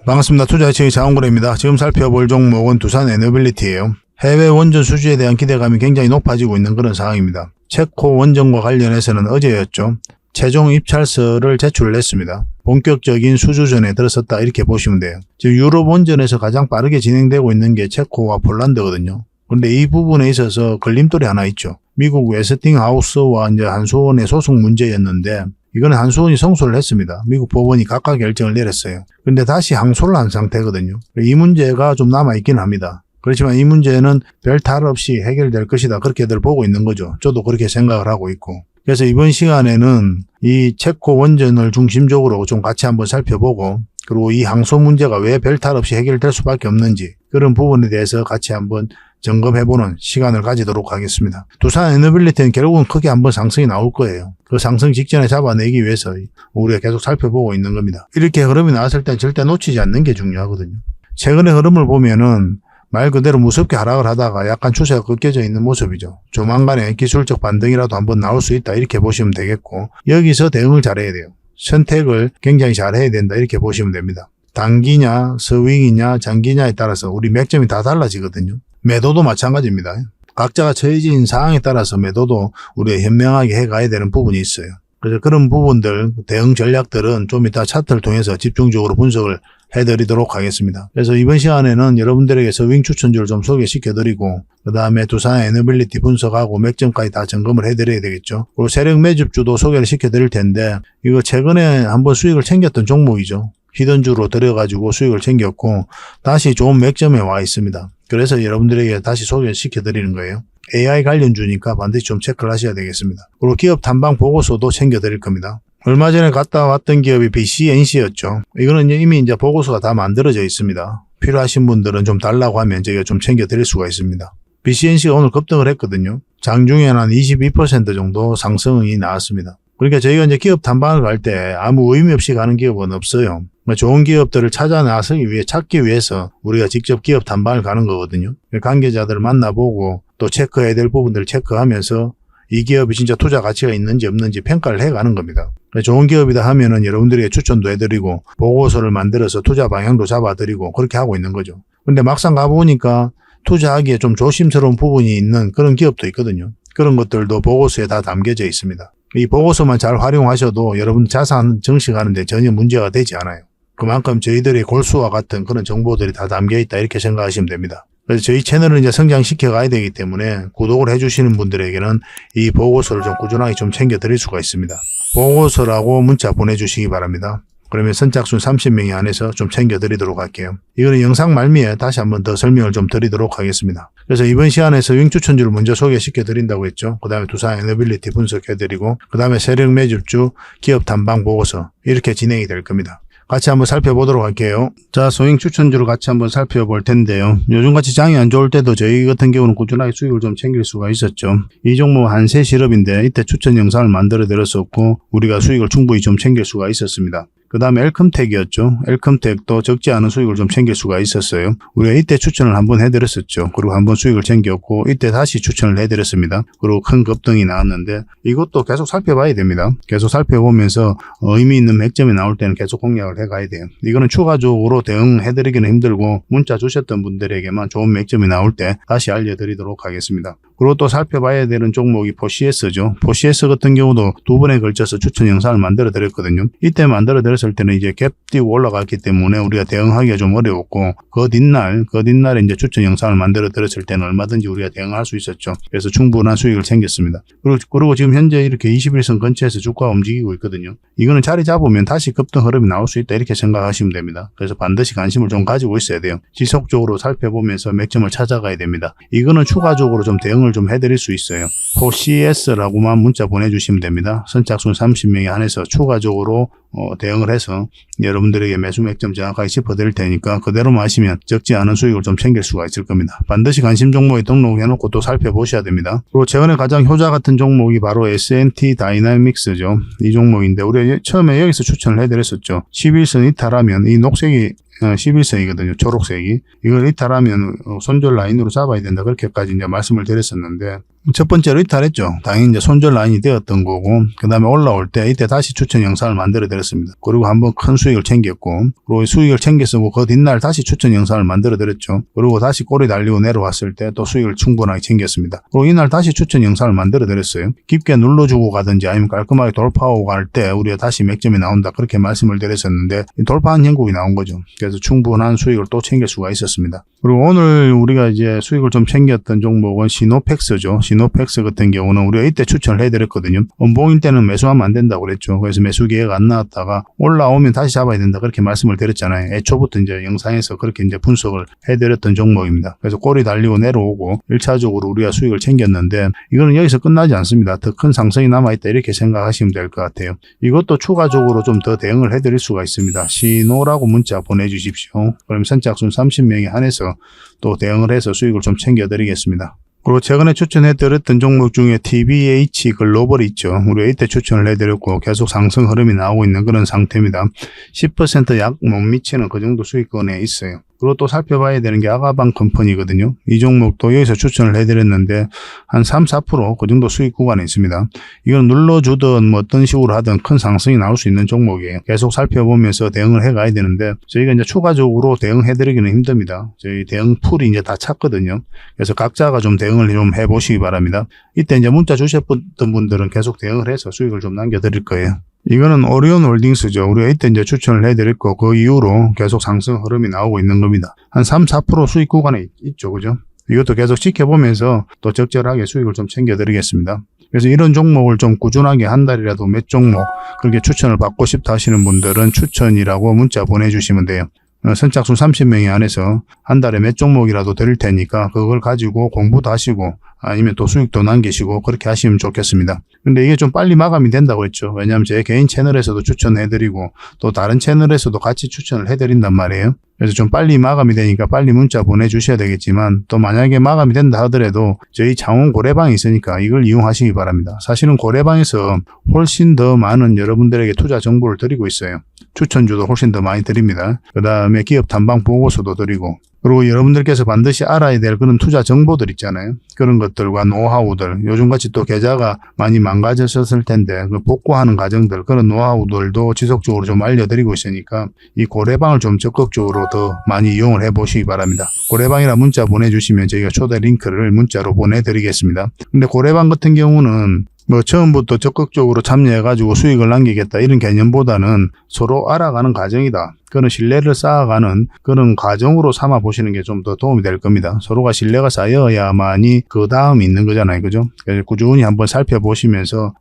반갑습니다. 투자의식의 장원근입니다. 지금 살펴볼 종목은 두산에너빌리티예요. 해외 원전 수주에 대한 기대감이 굉장히 높아지고 있는 그런 상황입니다. 체코 원전과 관련해서는 어제였죠. 최종 입찰서를 제출을 했습니다. 본격적인 수주전에 들어섰다 이렇게 보시면 돼요. 지금 유럽 원전에서 가장 빠르게 진행되고 있는 게 체코와 폴란드거든요. 그런데 이 부분에 있어서 걸림돌이 하나 있죠. 미국 웨스팅하우스와 이제 한수원의 소송 문제였는데 이거는 한수원이 성소를 했습니다. 미국 법원이 각각 결정을 내렸어요. 그런데 다시 항소를 한 상태거든요. 이 문제가 좀 남아있긴 합니다. 그렇지만 이 문제는 별 탈 없이 해결될 것이다. 그렇게들 보고 있는 거죠. 저도 그렇게 생각을 하고 있고. 그래서 이번 시간에는 이 체코 원전을 중심적으로 좀 같이 한번 살펴보고, 그리고 이 항소 문제가 왜 별 탈 없이 해결될 수밖에 없는지 그런 부분에 대해서 같이 한번 점검해보는 시간을 가지도록 하겠습니다. 두산에너빌리티는 결국은 크게 한번 상승이 나올 거예요. 그 상승 직전에 잡아내기 위해서 우리가 계속 살펴보고 있는 겁니다. 이렇게 흐름이 나왔을 때 절대 놓치지 않는 게 중요하거든요. 최근의 흐름을 보면은 말 그대로 무섭게 하락을 하다가 약간 추세가 꺾여져 있는 모습이죠. 조만간에 기술적 반등이라도 한번 나올 수 있다 이렇게 보시면 되겠고, 여기서 대응을 잘해야 돼요. 선택을 굉장히 잘해야 된다 이렇게 보시면 됩니다. 단기냐 스윙이냐 장기냐에 따라서 우리 맥점이 다 달라지거든요. 매도도 마찬가지입니다. 각자가 처해진 상황에 따라서 매도도 우리가 현명하게 해가야 되는 부분이 있어요. 그래서 그런 부분들, 대응 전략들은 좀 이따 차트를 통해서 집중적으로 분석을 해드리도록 하겠습니다. 그래서 이번 시간에는 여러분들에게 서윙 추천주를 좀 소개시켜드리고, 그 다음에 두산에너빌리티 분석하고 맥점까지 다 점검을 해드려야 되겠죠. 그리고 세력 매집주도 소개를 시켜드릴 텐데, 이거 최근에 한번 수익을 챙겼던 종목이죠. 히든주로 들여가지고 수익을 챙겼고 다시 좋은 맥점에 와 있습니다. 그래서 여러분들에게 다시 소개시켜드리는 거예요. AI 관련주니까 반드시 좀 체크를 하셔야 되겠습니다. 그리고 기업 탐방 보고서도 챙겨드릴 겁니다. 얼마 전에 갔다 왔던 기업이 BCNC였죠. 이거는 이미 이제 보고서가 다 만들어져 있습니다. 필요하신 분들은 좀 달라고 하면 저희가 좀 챙겨드릴 수가 있습니다. BCNC가 오늘 급등을 했거든요. 장중에는 한 22% 정도 상승이 나왔습니다. 그러니까 저희가 이제 기업 탐방을 갈 때 아무 의미 없이 가는 기업은 없어요. 좋은 기업들을 찾기 위해서 우리가 직접 기업 탐방을 가는 거거든요. 관계자들을 만나보고 또 체크해야 될 부분들을 체크하면서 이 기업이 진짜 투자 가치가 있는지 없는지 평가를 해가는 겁니다. 좋은 기업이다 하면은 여러분들에게 추천도 해드리고 보고서를 만들어서 투자 방향도 잡아드리고 그렇게 하고 있는 거죠. 근데 막상 가보니까 투자하기에 좀 조심스러운 부분이 있는 그런 기업도 있거든요. 그런 것들도 보고서에 다 담겨져 있습니다. 이 보고서만 잘 활용하셔도 여러분 자산 증식하는데 전혀 문제가 되지 않아요. 그만큼 저희들의 골수와 같은 그런 정보들이 다 담겨있다 이렇게 생각하시면 됩니다. 그래서 저희 채널을 이제 성장시켜 가야 되기 때문에 구독을 해주시는 분들에게는 이 보고서를 좀 꾸준하게 좀 챙겨드릴 수가 있습니다. 보고서라고 문자 보내주시기 바랍니다. 그러면 선착순 30명이 안에서 좀 챙겨드리도록 할게요. 이거는 영상 말미에 다시 한번 더 설명을 좀 드리도록 하겠습니다. 그래서 이번 시간에 서윙 추천주를 먼저 소개시켜드린다고 했죠. 그 다음에 두산에너빌리티 분석해드리고, 그 다음에 세력 매집주, 기업 탐방 보고서 이렇게 진행이 될 겁니다. 같이 한번 살펴보도록 할게요. 자, 소잉 추천주를 같이 한번 살펴볼 텐데요. 요즘같이 장이 안 좋을 때도 저희 같은 경우는 꾸준하게 수익을 좀 챙길 수가 있었죠. 이 종목은 한세실업인데 이때 추천 영상을 만들어 드렸었고 우리가 수익을 충분히 좀 챙길 수가 있었습니다. 그 다음에 엘컴텍이었죠. 엘컴텍도 적지 않은 수익을 좀 챙길 수가 있었어요. 우리가 이때 추천을 한번 해드렸었죠. 그리고 한번 수익을 챙겼고 이때 다시 추천을 해드렸습니다. 그리고 큰 급등이 나왔는데 이것도 계속 살펴봐야 됩니다. 계속 살펴보면서 의미 있는 맥점이 나올 때는 계속 공략을 해가야 돼요. 이거는 추가적으로 대응해드리기는 힘들고 문자 주셨던 분들에게만 좋은 맥점이 나올 때 다시 알려드리도록 하겠습니다. 그리고 또 살펴봐야 되는 종목이 포시에스죠. 포시에스 같은 경우도 두 번에 걸쳐서 추천 영상을 만들어 드렸거든요. 이때 만들어 드렸을 때는 이제 갭 띄고 올라갔기 때문에 우리가 대응하기가 좀 어려웠고 그 뒷날에 이제 추천 영상을 만들어 드렸을 때는 얼마든지 우리가 대응할 수 있었죠. 그래서 충분한 수익을 챙겼습니다. 그리고 지금 현재 이렇게 21선 근처에서 주가가 움직이고 있거든요. 이거는 자리 잡으면 다시 급등 흐름이 나올 수 있다 이렇게 생각하시면 됩니다. 그래서 반드시 관심을 좀 가지고 있어야 돼요. 지속적으로 살펴보면서 맥점을 찾아가야 됩니다. 이거는 추가적으로 좀 대응을 좀 해드릴 수 있어요. 포시에스라고만 문자 보내주시면 됩니다. 선착순 30명에 한해서 추가적으로 대응을 해서 여러분들에게 매수 맥점 정확하게 짚어드릴 테니까 그대로만 하시면 적지 않은 수익을 좀 챙길 수가 있을 겁니다. 반드시 관심 종목에 등록해놓고 또 살펴보셔야 됩니다. 그리고 최근에 가장 효자 같은 종목이 바로 S&T 다이나믹스죠. 이 종목인데 우리가 처음에 여기서 추천을 해드렸었죠. 11선 이탈하면 이 녹색이 11선이거든요. 초록색이. 이걸 이탈하면 손절 라인으로 잡아야 된다. 그렇게까지 이제 말씀을 드렸었는데 첫 번째로 이탈했죠. 당연히 이제 손절 라인이 되었던 거고, 그 다음에 올라올 때 이때 다시 추천 영상을 만들어 드렸습니다. 그리고 한번 큰 수익을 챙겼고, 그리고 수익을 챙겼고 그 뒷날 다시 추천 영상을 만들어 드렸죠. 그리고 다시 꼬리 달리고 내려왔을 때 또 수익을 충분하게 챙겼습니다. 그리고 이날 다시 추천 영상을 만들어 드렸어요. 깊게 눌러주고 가든지 아니면 깔끔하게 돌파하고 갈 때 우리가 다시 맥점이 나온다, 그렇게 말씀을 드렸었는데 돌파한 형국이 나온 거죠. 그래서 충분한 수익을 또 챙길 수가 있었습니다. 그리고 오늘 우리가 이제 수익을 좀 챙겼던 종목은 시노펙스죠. 시노펙스 같은 경우는 우리가 이때 추천을 해드렸거든요. 원봉일 때는 매수하면 안 된다고 그랬죠. 그래서 매수 기회가 안 나왔다가 올라오면 다시 잡아야 된다, 그렇게 말씀을 드렸잖아요. 애초부터 이제 영상에서 그렇게 이제 분석을 해드렸던 종목입니다. 그래서 꼬리 달리고 내려오고 1차적으로 우리가 수익을 챙겼는데 이거는 여기서 끝나지 않습니다. 더 큰 상승이 남아있다, 이렇게 생각하시면 될 것 같아요. 이것도 추가적으로 좀 더 대응을 해드릴 수가 있습니다. 시노라고 문자 보내주십시오. 그럼 선착순 30명에 한해서 또 대응을 해서 수익을 좀 챙겨드리겠습니다. 그리고 최근에 추천해드렸던 종목 중에 TBH 글로벌 있죠. 우리가 이때 추천을 해드렸고 계속 상승 흐름이 나오고 있는 그런 상태입니다. 10% 약 못 미치는 그 정도 수익권에 있어요. 그리고 또 살펴봐야 되는 게 아가방 컴퍼니거든요. 이 종목도 여기서 추천을 해드렸는데 한 3, 4% 그 정도 수익 구간에 있습니다. 이건 눌러주든 뭐 어떤 식으로 하든 큰 상승이 나올 수 있는 종목이에요. 계속 살펴보면서 대응을 해가야 되는데 저희가 이제 추가적으로 대응해드리기는 힘듭니다. 저희 대응 풀이 이제 다 찼거든요. 그래서 각자가 좀 대응을 좀 해보시기 바랍니다. 이때 이제 문자 주셨던 분들은 계속 대응을 해서 수익을 좀 남겨드릴 거예요. 이거는 오리온 홀딩스죠. 우리가 이때 이제 추천을 해드렸고 그 이후로 계속 상승 흐름이 나오고 있는 겁니다. 한 3, 4% 수익 구간에 있죠. 그죠? 이것도 계속 지켜보면서 또 적절하게 수익을 좀 챙겨드리겠습니다. 그래서 이런 종목을 좀 꾸준하게 한 달이라도 몇 종목 그렇게 추천을 받고 싶다 하시는 분들은 추천이라고 문자 보내주시면 돼요. 선착순 30명이 안에서 한 달에 몇 종목이라도 드릴 테니까 그걸 가지고 공부도 하시고 아니면 또 수익도 남기시고 그렇게 하시면 좋겠습니다. 근데 이게 좀 빨리 마감이 된다고 했죠. 왜냐하면 제 개인 채널에서도 추천해드리고 또 다른 채널에서도 같이 추천을 해드린단 말이에요. 그래서 좀 빨리 마감이 되니까 빨리 문자 보내주셔야 되겠지만 또 만약에 마감이 된다 하더라도 저희 창원 고래방이 있으니까 이걸 이용하시기 바랍니다. 사실은 고래방에서 훨씬 더 많은 여러분들에게 투자 정보를 드리고 있어요. 추천주도 훨씬 더 많이 드립니다. 그 다음에 기업 탐방 보고서도 드리고 그리고 여러분들께서 반드시 알아야 될 그런 투자 정보들 있잖아요. 그런 것들과 노하우들, 요즘같이 또 계좌가 많이 망가졌을 텐데 그 복구하는 과정들, 그런 노하우들도 지속적으로 좀 알려드리고 있으니까 이 고래방을 좀 적극적으로 더 많이 이용을 해보시기 바랍니다. 고래방이라 문자 보내주시면 저희가 초대 링크를 문자로 보내드리겠습니다. 근데 고래방 같은 경우는 뭐 처음부터 적극적으로 참여해가지고 수익을 남기겠다 이런 개념보다는 서로 알아가는 과정이다. 그런 신뢰를 쌓아가는 그런 과정으로 삼아 보시는 게 좀 더 도움이 될 겁니다. 서로가 신뢰가 쌓여야만이 그 다음이 있는 거잖아요. 그죠? 그래서 꾸준히 한번 살펴보시면서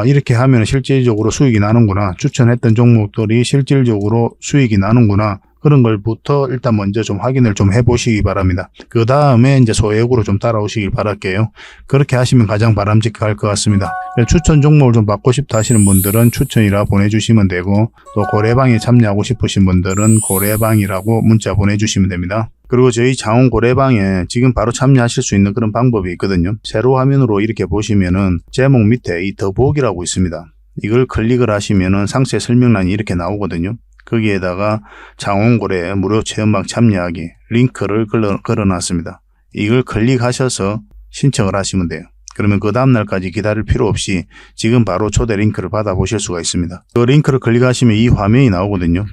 이렇게 하면 실질적으로 수익이 나는구나. 추천했던 종목들이 실질적으로 수익이 나는구나. 그런 걸부터 일단 먼저 좀 확인을 좀 해보시기 바랍니다. 그 다음에 이제 소액으로 좀 따라오시길 바랄게요. 그렇게 하시면 가장 바람직할 것 같습니다. 추천 종목을 좀 받고 싶다 하시는 분들은 추천이라 보내주시면 되고 또 고래방에 참여하고 싶으신 분들은 고래방이라고 문자 보내주시면 됩니다. 그리고 저희 창원 고래방에 지금 바로 참여하실 수 있는 그런 방법이 있거든요. 세로 화면으로 이렇게 보시면은 제목 밑에 이 더보기라고 있습니다. 이걸 클릭을 하시면은 상세 설명란이 이렇게 나오거든요. 거기에다가 창원고래 무료 체험방 참여하기 링크를 걸어놨습니다. 이걸 클릭하셔서 신청을 하시면 돼요. 그러면 그 다음날까지 기다릴 필요 없이 지금 바로 초대 링크를 받아보실 수가 있습니다. 그 링크를 클릭하시면 이 화면이 나오거든요.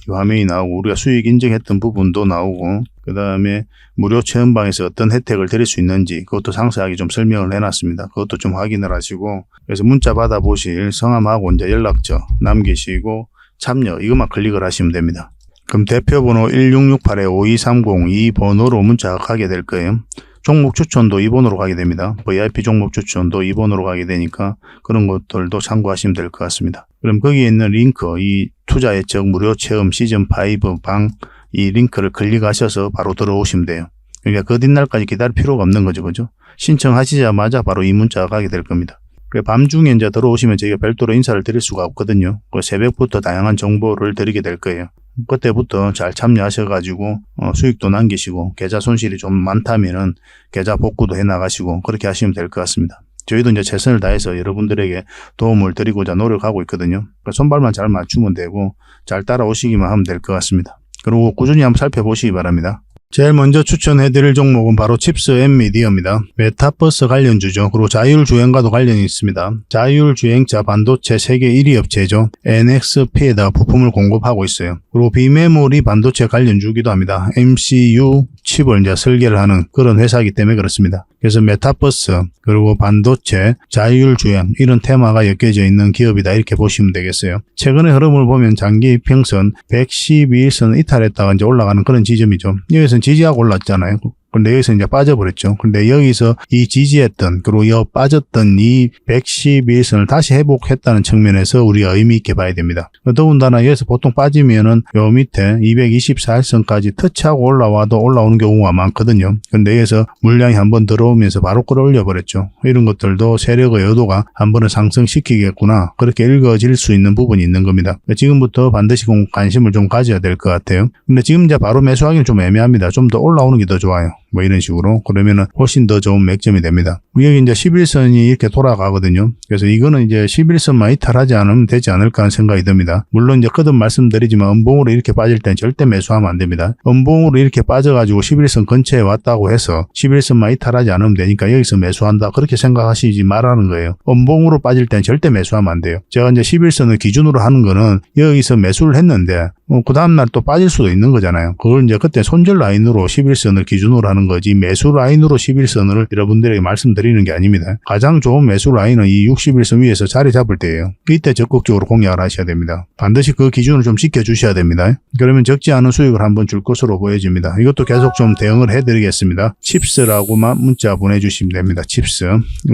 이 화면이 나오고 우리가 수익 인증했던 부분도 나오고 그 다음에 무료 체험방에서 어떤 혜택을 드릴 수 있는지 그것도 상세하게 좀 설명을 해놨습니다. 그것도 좀 확인을 하시고 그래서 문자 받아보실 성함하고 이제 연락처 남기시고 참여 이것만 클릭을 하시면 됩니다. 그럼 대표번호 1668-5230 이 번호로 문자가 가게 될 거예요. 종목 추천도 이 번호로 가게 됩니다. VIP 종목 추천도 이 번호로 가게 되니까 그런 것들도 참고하시면 될 것 같습니다. 그럼 거기에 있는 링크 이 투자 예측 무료 체험 시즌5 방 이 링크를 클릭하셔서 바로 들어오시면 돼요. 그러니까 그 뒷날까지 기다릴 필요가 없는 거죠. 그죠? 신청하시자마자 바로 이 문자가 가게 될 겁니다. 밤중에 이제 들어오시면 저희가 별도로 인사를 드릴 수가 없거든요. 새벽부터 다양한 정보를 드리게 될 거예요. 그때부터 잘 참여하셔가지고 수익도 남기시고 계좌 손실이 좀 많다면은 계좌 복구도 해나가시고 그렇게 하시면 될 것 같습니다. 저희도 이제 최선을 다해서 여러분들에게 도움을 드리고자 노력하고 있거든요. 손발만 잘 맞추면 되고 잘 따라오시기만 하면 될 것 같습니다. 그리고 꾸준히 한번 살펴보시기 바랍니다. 제일 먼저 추천해드릴 종목은 바로 칩스 엔미디어입니다. 메타버스 관련주죠. 그리고 자율주행과도 관련이 있습니다. 자율주행차 반도체 세계 1위 업체죠. NXP에다가 부품을 공급하고 있어요. 그리고 비메모리 반도체 관련주기도 합니다. MCU 칩을 이제 설계를 하는 그런 회사이기 때문에 그렇습니다. 그래서 메타버스 그리고 반도체, 자율주행 이런 테마가 엮여져 있는 기업이다 이렇게 보시면 되겠어요. 최근의 흐름을 보면 장기 이평선 112일선 이탈했다가 이제 올라가는 그런 지점이죠. 여기서 지지하고 올랐잖아요. 근데 여기서 이제 빠져버렸죠. 근데 여기서 이 지지했던 그리고 빠졌던 이 112일선을 다시 회복했다는 측면에서 우리가 의미 있게 봐야 됩니다. 더군다나 여기서 보통 빠지면은 요 밑에 224일선까지 터치하고 올라와도 올라오는 경우가 많거든요. 근데 여기서 물량이 한번 들어오면서 바로 끌어올려 버렸죠. 이런 것들도 세력의 의도가 한번은 상승시키겠구나 그렇게 읽어질 수 있는 부분이 있는 겁니다. 지금부터 반드시 관심을 좀 가져야 될 것 같아요. 근데 지금 이제 바로 매수하기는 좀 애매합니다. 좀 더 올라오는 게 더 좋아요. 뭐 이런 식으로 그러면은 훨씬 더 좋은 맥점이 됩니다. 여기 이제 11선이 이렇게 돌아가거든요. 그래서 이거는 이제 11선만 이탈하지 않으면 되지 않을까 하는 생각이 듭니다. 물론 이제 거듭 말씀드리지만 음봉으로 이렇게 빠질 땐 절대 매수하면 안 됩니다. 음봉으로 이렇게 빠져가지고 11선 근처에 왔다고 해서 11선만 이탈하지 않으면 되니까 여기서 매수한다 그렇게 생각하시지 말라는 거예요. 음봉으로 빠질 땐 절대 매수하면 안 돼요. 제가 이제 11선을 기준으로 하는 거는 여기서 매수를 했는데 그 다음날 또 빠질 수도 있는 거잖아요. 그걸 이제 그때 손절 라인으로 11선을 기준으로 하는 거지 매수 라인으로 11선을 여러분들에게 말씀드리는 게 아닙니다. 가장 좋은 매수 라인은 이 61선 위에서 자리 잡을 때예요. 이때 적극적으로 공략을 하셔야 됩니다. 반드시 그 기준을 좀 지켜주셔야 됩니다. 그러면 적지 않은 수익을 한번 줄 것으로 보여집니다. 이것도 계속 좀 대응을 해드리겠습니다. 칩스라고만 문자 보내주시면 됩니다. 칩스.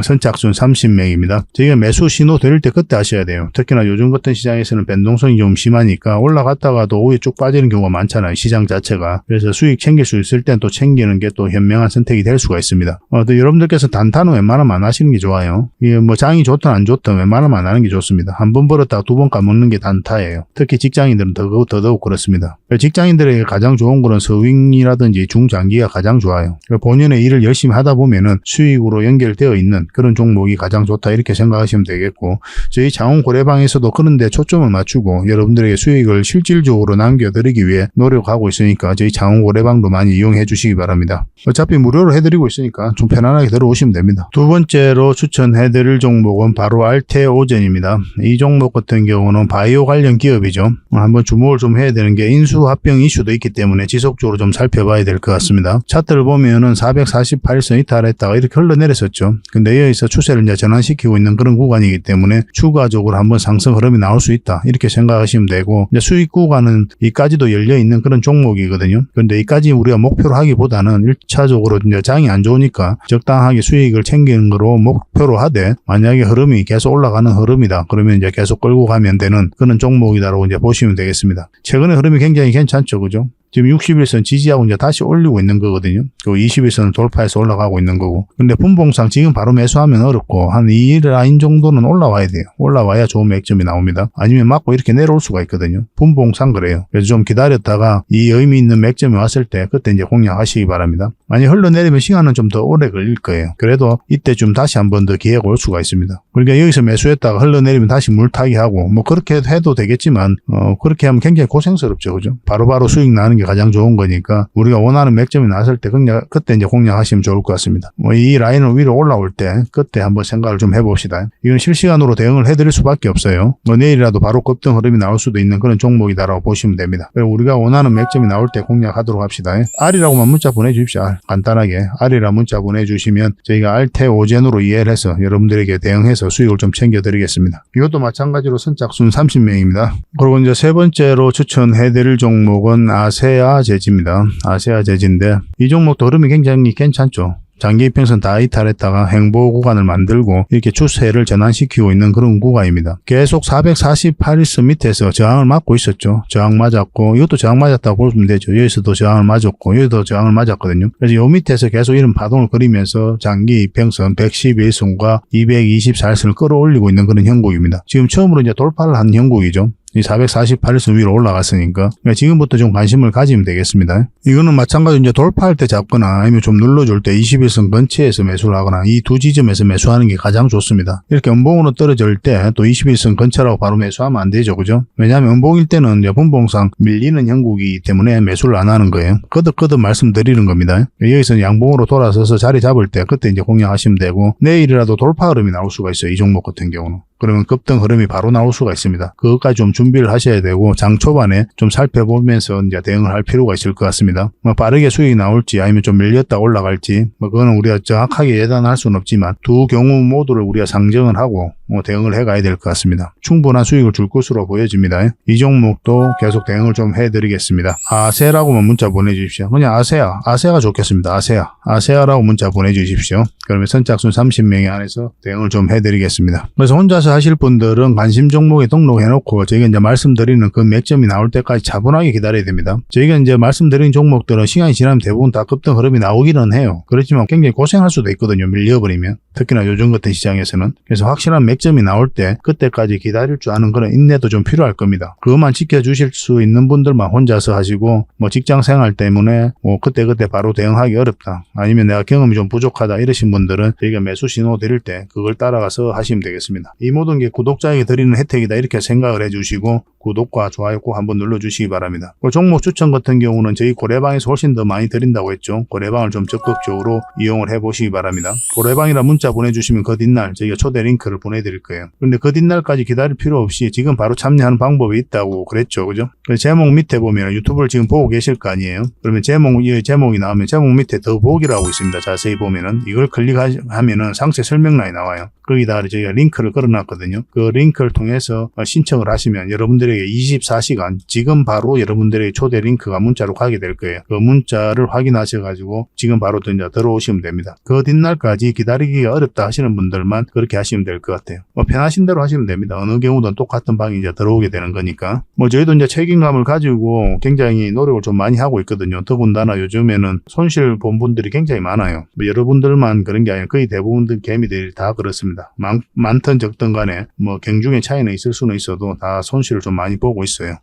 선착순 30명입니다. 저희가 매수 신호 드릴 때 그때 하셔야 돼요. 특히나 요즘 같은 시장에서는 변동성이 좀 심하니까 올라갔다가도 오후에 쭉 빠지는 경우가 많잖아요. 시장 자체가. 그래서 수익 챙길 수 있을 땐 또 챙기는 게 또 현명한 선택이 될 수가 있습니다. 또 여러분들께서 단타는 웬만하면 안 하시는 게 좋아요. 이게 뭐 장이 좋든 안 좋든 웬만하면 안 하는 게 좋습니다. 한 번 벌었다가 두 번 까먹는 게 단타예요. 특히 직장인들은 더더욱 그렇습니다. 직장인들에게 가장 좋은 거는 서윙이라든지 중장기가 가장 좋아요. 본연의 일을 열심히 하다 보면은 수익으로 연결되어 있는 그런 종목이 가장 좋다 이렇게 생각하시면 되겠고 저희 장원고래방에서도 그런 데 초점을 맞추고 여러분들에게 수익을 실질적으로 남겨드리기 위해 노력하고 있으니까 저희 장원고래방도 많이 이용해 주시기 바랍니다. 어차피 무료로 해드리고 있으니까 좀 편안하게 들어오시면 됩니다. 두 번째로 추천해드릴 종목은 바로 알테오젠입니다. 이 종목 같은 경우는 바이오 관련 기업이죠. 한번 주목을 좀 해야 되는 게 인수합병 이슈도 있기 때문에 지속적으로 좀 살펴봐야 될 것 같습니다. 차트를 보면은 448선 이탈했다가 이렇게 흘러내렸었죠. 근데 여기서 추세를 이제 전환시키고 있는 그런 구간이기 때문에 추가적으로 한번 상승 흐름이 나올 수 있다 이렇게 생각하시면 되고 이제 수익 구간은 이까지도 열려 있는 그런 종목이거든요. 근데 이까지 우리가 목표로 하기보다는 1차적으로 이제 장이 안 좋으니까 적당하게 수익을 챙기는 거로 목표로 하되 만약에 흐름이 계속 올라가는 흐름이다 그러면 이제 계속 끌고 가면 되는 그런 종목이다라고 이제 보시면 되겠습니다. 최근에 흐름이 굉장히 괜찮죠, 그죠? 지금 61선 지지하고 이제 다시 올리고 있는 거거든요. 그 21선을 돌파해서 올라가고 있는 거고. 근데 분봉상 지금 바로 매수하면 어렵고 한 이 라인 정도는 올라와야 돼요. 올라와야 좋은 맥점이 나옵니다. 아니면 맞고 이렇게 내려올 수가 있거든요. 분봉상 그래요. 그래서 좀 기다렸다가 이 의미 있는 맥점이 왔을 때 그때 이제 공략하시기 바랍니다. 만약 흘러내리면 시간은 좀 더 오래 걸릴 거예요. 그래도 이때쯤 다시 한 번 더 기회가 올 수가 있습니다. 그러니까 여기서 매수했다가 흘러내리면 다시 물타기 하고 뭐 그렇게 해도 되겠지만 그렇게 하면 굉장히 고생스럽죠, 그죠? 바로바로 수익 나는 게 가장 좋은 거니까 우리가 원하는 맥점이 나왔을 때 그때 이제 공략하시면 좋을 것 같습니다. 이 라인을 위로 올라올 때 그때 한번 생각을 좀 해봅시다. 이건 실시간으로 대응을 해드릴 수밖에 없어요. 내일이라도 바로 급등 흐름이 나올 수도 있는 그런 종목이다라고 보시면 됩니다. 우리가 원하는 맥점이 나올 때 공략하도록 합시다. R이라고만 문자 보내주십시오. 간단하게 R이라 문자 보내주시면 저희가 알테오젠으로 이해를 해서 여러분들에게 대응해서 수익을 좀 챙겨드리겠습니다. 이것도 마찬가지로 선착순 30명입니다. 그리고 이제 세 번째로 추천해드릴 종목은 아세아제지입니다. 아세아제지인데 이 종목도 흐름이 굉장히 괜찮죠. 장기 이평선 다 이탈했다가 행보 구간을 만들고 이렇게 추세를 전환시키고 있는 그런 구간입니다. 계속 448일선 밑에서 저항을 맞고 있었죠. 저항 맞았고 이것도 저항 맞았다고 보시면 되죠. 여기서도 저항을 맞았고 여기도 저항을 맞았거든요. 그래서 이 밑에서 계속 이런 파동을 그리면서 장기 이평선 111선과 224일선을 끌어올리고 있는 그런 형국입니다. 지금 처음으로 이제 돌파를 한 형국이죠. 이 448에서 위로 올라갔으니까 지금부터 좀 관심을 가지면 되겠습니다. 이거는 마찬가지로 이제 돌파할 때 잡거나 아니면 좀 눌러줄 때 21선 근처에서 매수를 하거나 이 두 지점에서 매수하는 게 가장 좋습니다. 이렇게 음봉으로 떨어질 때 또 21선 근처라고 바로 매수하면 안 되죠. 그죠? 왜냐하면 음봉일 때는 이제 분봉상 밀리는 형국이기 때문에 매수를 안 하는 거예요. 거듭 말씀드리는 겁니다. 여기서 양봉으로 돌아서서 자리 잡을 때 그때 이제 공략하시면 되고, 내일이라도 돌파 흐름이 나올 수가 있어요. 이 종목 같은 경우는. 그러면 급등 흐름이 바로 나올 수가 있습니다. 그것까지 좀 준비를 하셔야 되고, 장 초반에 좀 살펴보면서 이제 대응을 할 필요가 있을 것 같습니다. 빠르게 수익이 나올지 아니면 좀 밀렸다 올라갈지 그거는 우리가 정확하게 예단할 수는 없지만 두 경우 모두를 우리가 상정을 하고 대응을 해가야 될 것 같습니다. 충분한 수익을 줄 것으로 보여집니다. 이 종목도 계속 대응을 좀 해드리겠습니다. 아세라고만 문자 보내주십시오. 그냥 아세가 좋겠습니다. 아세아라고 문자 보내주십시오. 그러면 선착순 30명이 안에서 대응을 좀 해드리겠습니다. 그래서 혼자서 하실 분들은 관심 종목에 등록해놓고 저희가 이제 말씀드리는 그 맥점이 나올 때까지 차분하게 기다려야 됩니다. 저희가 이제 말씀드린 종목들은 시간이 지나면 대부분 다 급등 흐름이 나오기는 해요. 그렇지만 굉장히 고생할 수도 있거든요. 밀려버리면. 특히나 요즘 같은 시장에서는. 그래서 확실한 맥점이 나올 때 그때까지 기다릴 줄 아는 그런 인내도 좀 필요할 겁니다. 그것만 지켜주실 수 있는 분들만 혼자서 하시고 직장 생활 때문에 그때 바로 대응하기 어렵다. 아니면 내가 경험이 좀 부족하다 이러신 분들은 저희가 매수 신호 드릴 때 그걸 따라가서 하시면 되겠습니다. 이 모든 게 구독자에게 드리는 혜택이다 이렇게 생각을 해주시고 구독과 좋아요 꼭 한번 눌러주시기 바랍니다. 종목 추천 같은 경우는 저희 고래방에서 훨씬 더 많이 드린다고 했죠. 고래방을 좀 적극적으로 이용을 해보시기 바랍니다. 고래방이라 문자 보내주시면 그 뒷날 저희가 초대 링크를 보내드릴 거예요. 근데 그 뒷날까지 기다릴 필요 없이 지금 바로 참여하는 방법이 있다고 그랬죠. 그죠? 제목 밑에 보면 유튜브를 지금 보고 계실 거 아니에요. 그러면 제목이 나오면 제목 밑에 더보기라고 있습니다. 자세히 보면은 이걸 클릭하면은 상세 설명란이 나와요. 거기다 저희가 링크를 걸어놨거든요. 그 링크를 통해서 신청을 하시면 여러분들에게 24시간 지금 바로 여러분들에게 초대 링크가 문자로 가게 될 거예요. 그 문자를 확인하셔가지고 지금 바로 들어오시면 됩니다. 그 뒷날까지 기다리기가 어렵다 하시는 분들만 그렇게 하시면 될 것 같아요. 편하신 대로 하시면 됩니다. 어느 경우든 똑같은 방이 이제 들어오게 되는 거니까. 저희도 이제 책임감을 가지고 굉장히 노력을 좀 많이 하고 있거든요. 더군다나 요즘에는 손실 본 분들이 굉장히 많아요. 여러분들만 그런 게 아니라 거의 대부분 개미들이 다 그렇습니다. 많든 적든 간에 경중의 차이는 있을 수는 있어도 다 손실을 좀 많이 보고 있어요.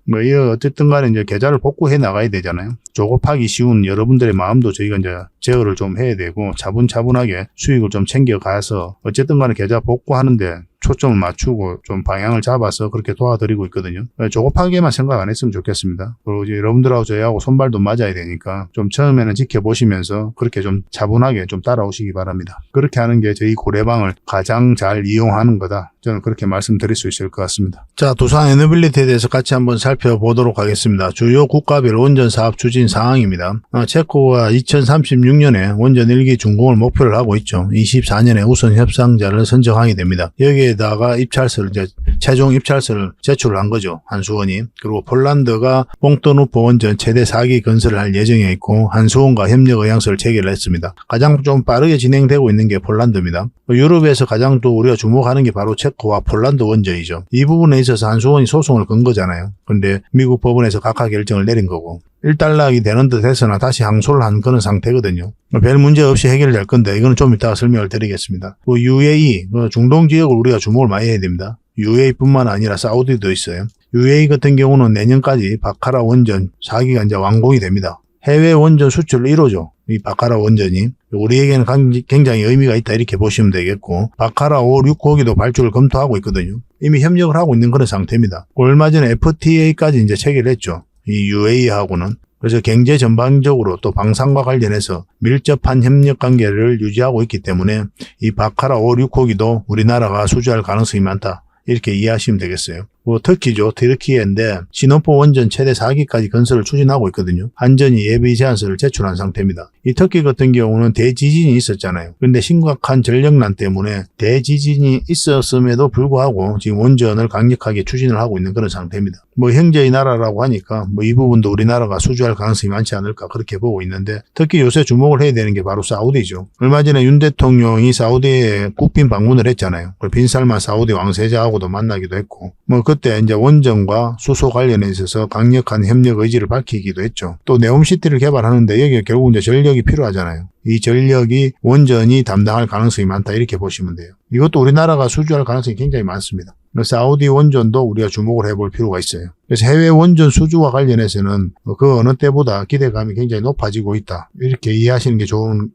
어쨌든 간에 이제 계좌를 복구해 나가야 되잖아요. 조급하기 쉬운 여러분들의 마음도 저희가 이제 제어를 좀 해야 되고 차분차분하게 수익을 좀 챙겨가서 어쨌든 간에 계좌 복구하는데 초점을 맞추고 좀 방향을 잡아서 그렇게 도와드리고 있거든요. 조급하게만 생각 안 했으면 좋겠습니다. 그리고 이제 여러분들하고 저희하고 손발도 맞아야 되니까 좀 처음에는 지켜보시면서 그렇게 좀 차분하게 좀 따라오시기 바랍니다. 그렇게 하는 게 저희 고래방을 가장 잘 이용하는 거다. 저는 그렇게 말씀드릴 수 있을 것 같습니다. 자, 두산 에너빌리티에 대해서 같이 한번 살펴보도록 하겠습니다. 주요 국가별 원전 사업 추진 사항입니다. 체코가 2036년에 원전 1기 준공을 목표를 하고 있죠. 24년에 우선 협상자를 선정하게 됩니다. 여기에다가 최종 입찰서를 제출을 한 거죠. 한수원이. 그리고 폴란드가 뽕떠누포 원전 최대 4기 건설을 할 예정에 있고 한수원과 협력 의향서를 체결을 했습니다. 가장 좀 빠르게 진행되고 있는 게 폴란드입니다. 유럽에서 가장 또 우리가 주목하는 게 바로 체코와 폴란드 원전이죠. 이 부분에 있어서 한수원이 소송을 건 거잖아요. 근데 미국 법원에서 각하 결정을 내린 거고 일단락이 되는 듯 해서나 다시 항소를 한 그런 상태거든요. 별 문제 없이 해결될 건데 이거는 좀 이따가 설명을 드리겠습니다. 그 UAE, 중동 지역을 우리가 주목을 많이 해야 됩니다. UAE뿐만 아니라 사우디도 있어요. UAE 같은 경우는 내년까지 바카라 원전 4기가 이제 완공이 됩니다. 해외 원전 수출 1호죠. 이 바카라 원전이. 우리에게는 굉장히 의미가 있다 이렇게 보시면 되겠고 바카라 5, 6호기도 발주를 검토하고 있거든요. 이미 협력을 하고 있는 그런 상태입니다. 얼마 전에 FTA까지 이제 체결을 했죠. 이 UAE하고는. 그래서 경제 전반적으로 또 방산과 관련해서 밀접한 협력 관계를 유지하고 있기 때문에 이 바카라 5, 6호기도 우리나라가 수주할 가능성이 많다. 이렇게 이해하시면 되겠어요. 터키죠. 터키인데 시노포 원전 최대 4기까지 건설을 추진하고 있거든요. 한전이 예비 제안서를 제출한 상태입니다. 이 터키 같은 경우는 대지진이 있었잖아요. 그런데 심각한 전력난 때문에 대지진이 있었음에도 불구하고 지금 원전을 강력하게 추진을 하고 있는 그런 상태입니다. 형제의 나라라고 하니까 이 부분도 우리나라가 수주할 가능성이 많지 않을까 그렇게 보고 있는데 특히 요새 주목을 해야 되는 게 바로 사우디죠. 얼마 전에 윤 대통령이 사우디에 국빈 방문을 했잖아요. 빈살만 사우디 왕세자하고도 만나기도 했고 그때 이제 원전과 수소 관련에 있어서 강력한 협력 의지를 밝히기도 했죠. 또 네옴시티를 개발하는데 여기에 결국 이제 전력이 필요하잖아요. 이 전력이 원전이 담당할 가능성이 많다 이렇게 보시면 돼요. 이것도 우리나라가 수주할 가능성이 굉장히 많습니다. 사우디 원전도 우리가 주목을 해볼 필요가 있어요. 그래서 해외 원전 수주와 관련해서는 그 어느 때보다 기대감이 굉장히 높아지고 있다. 이렇게 이해하시는 게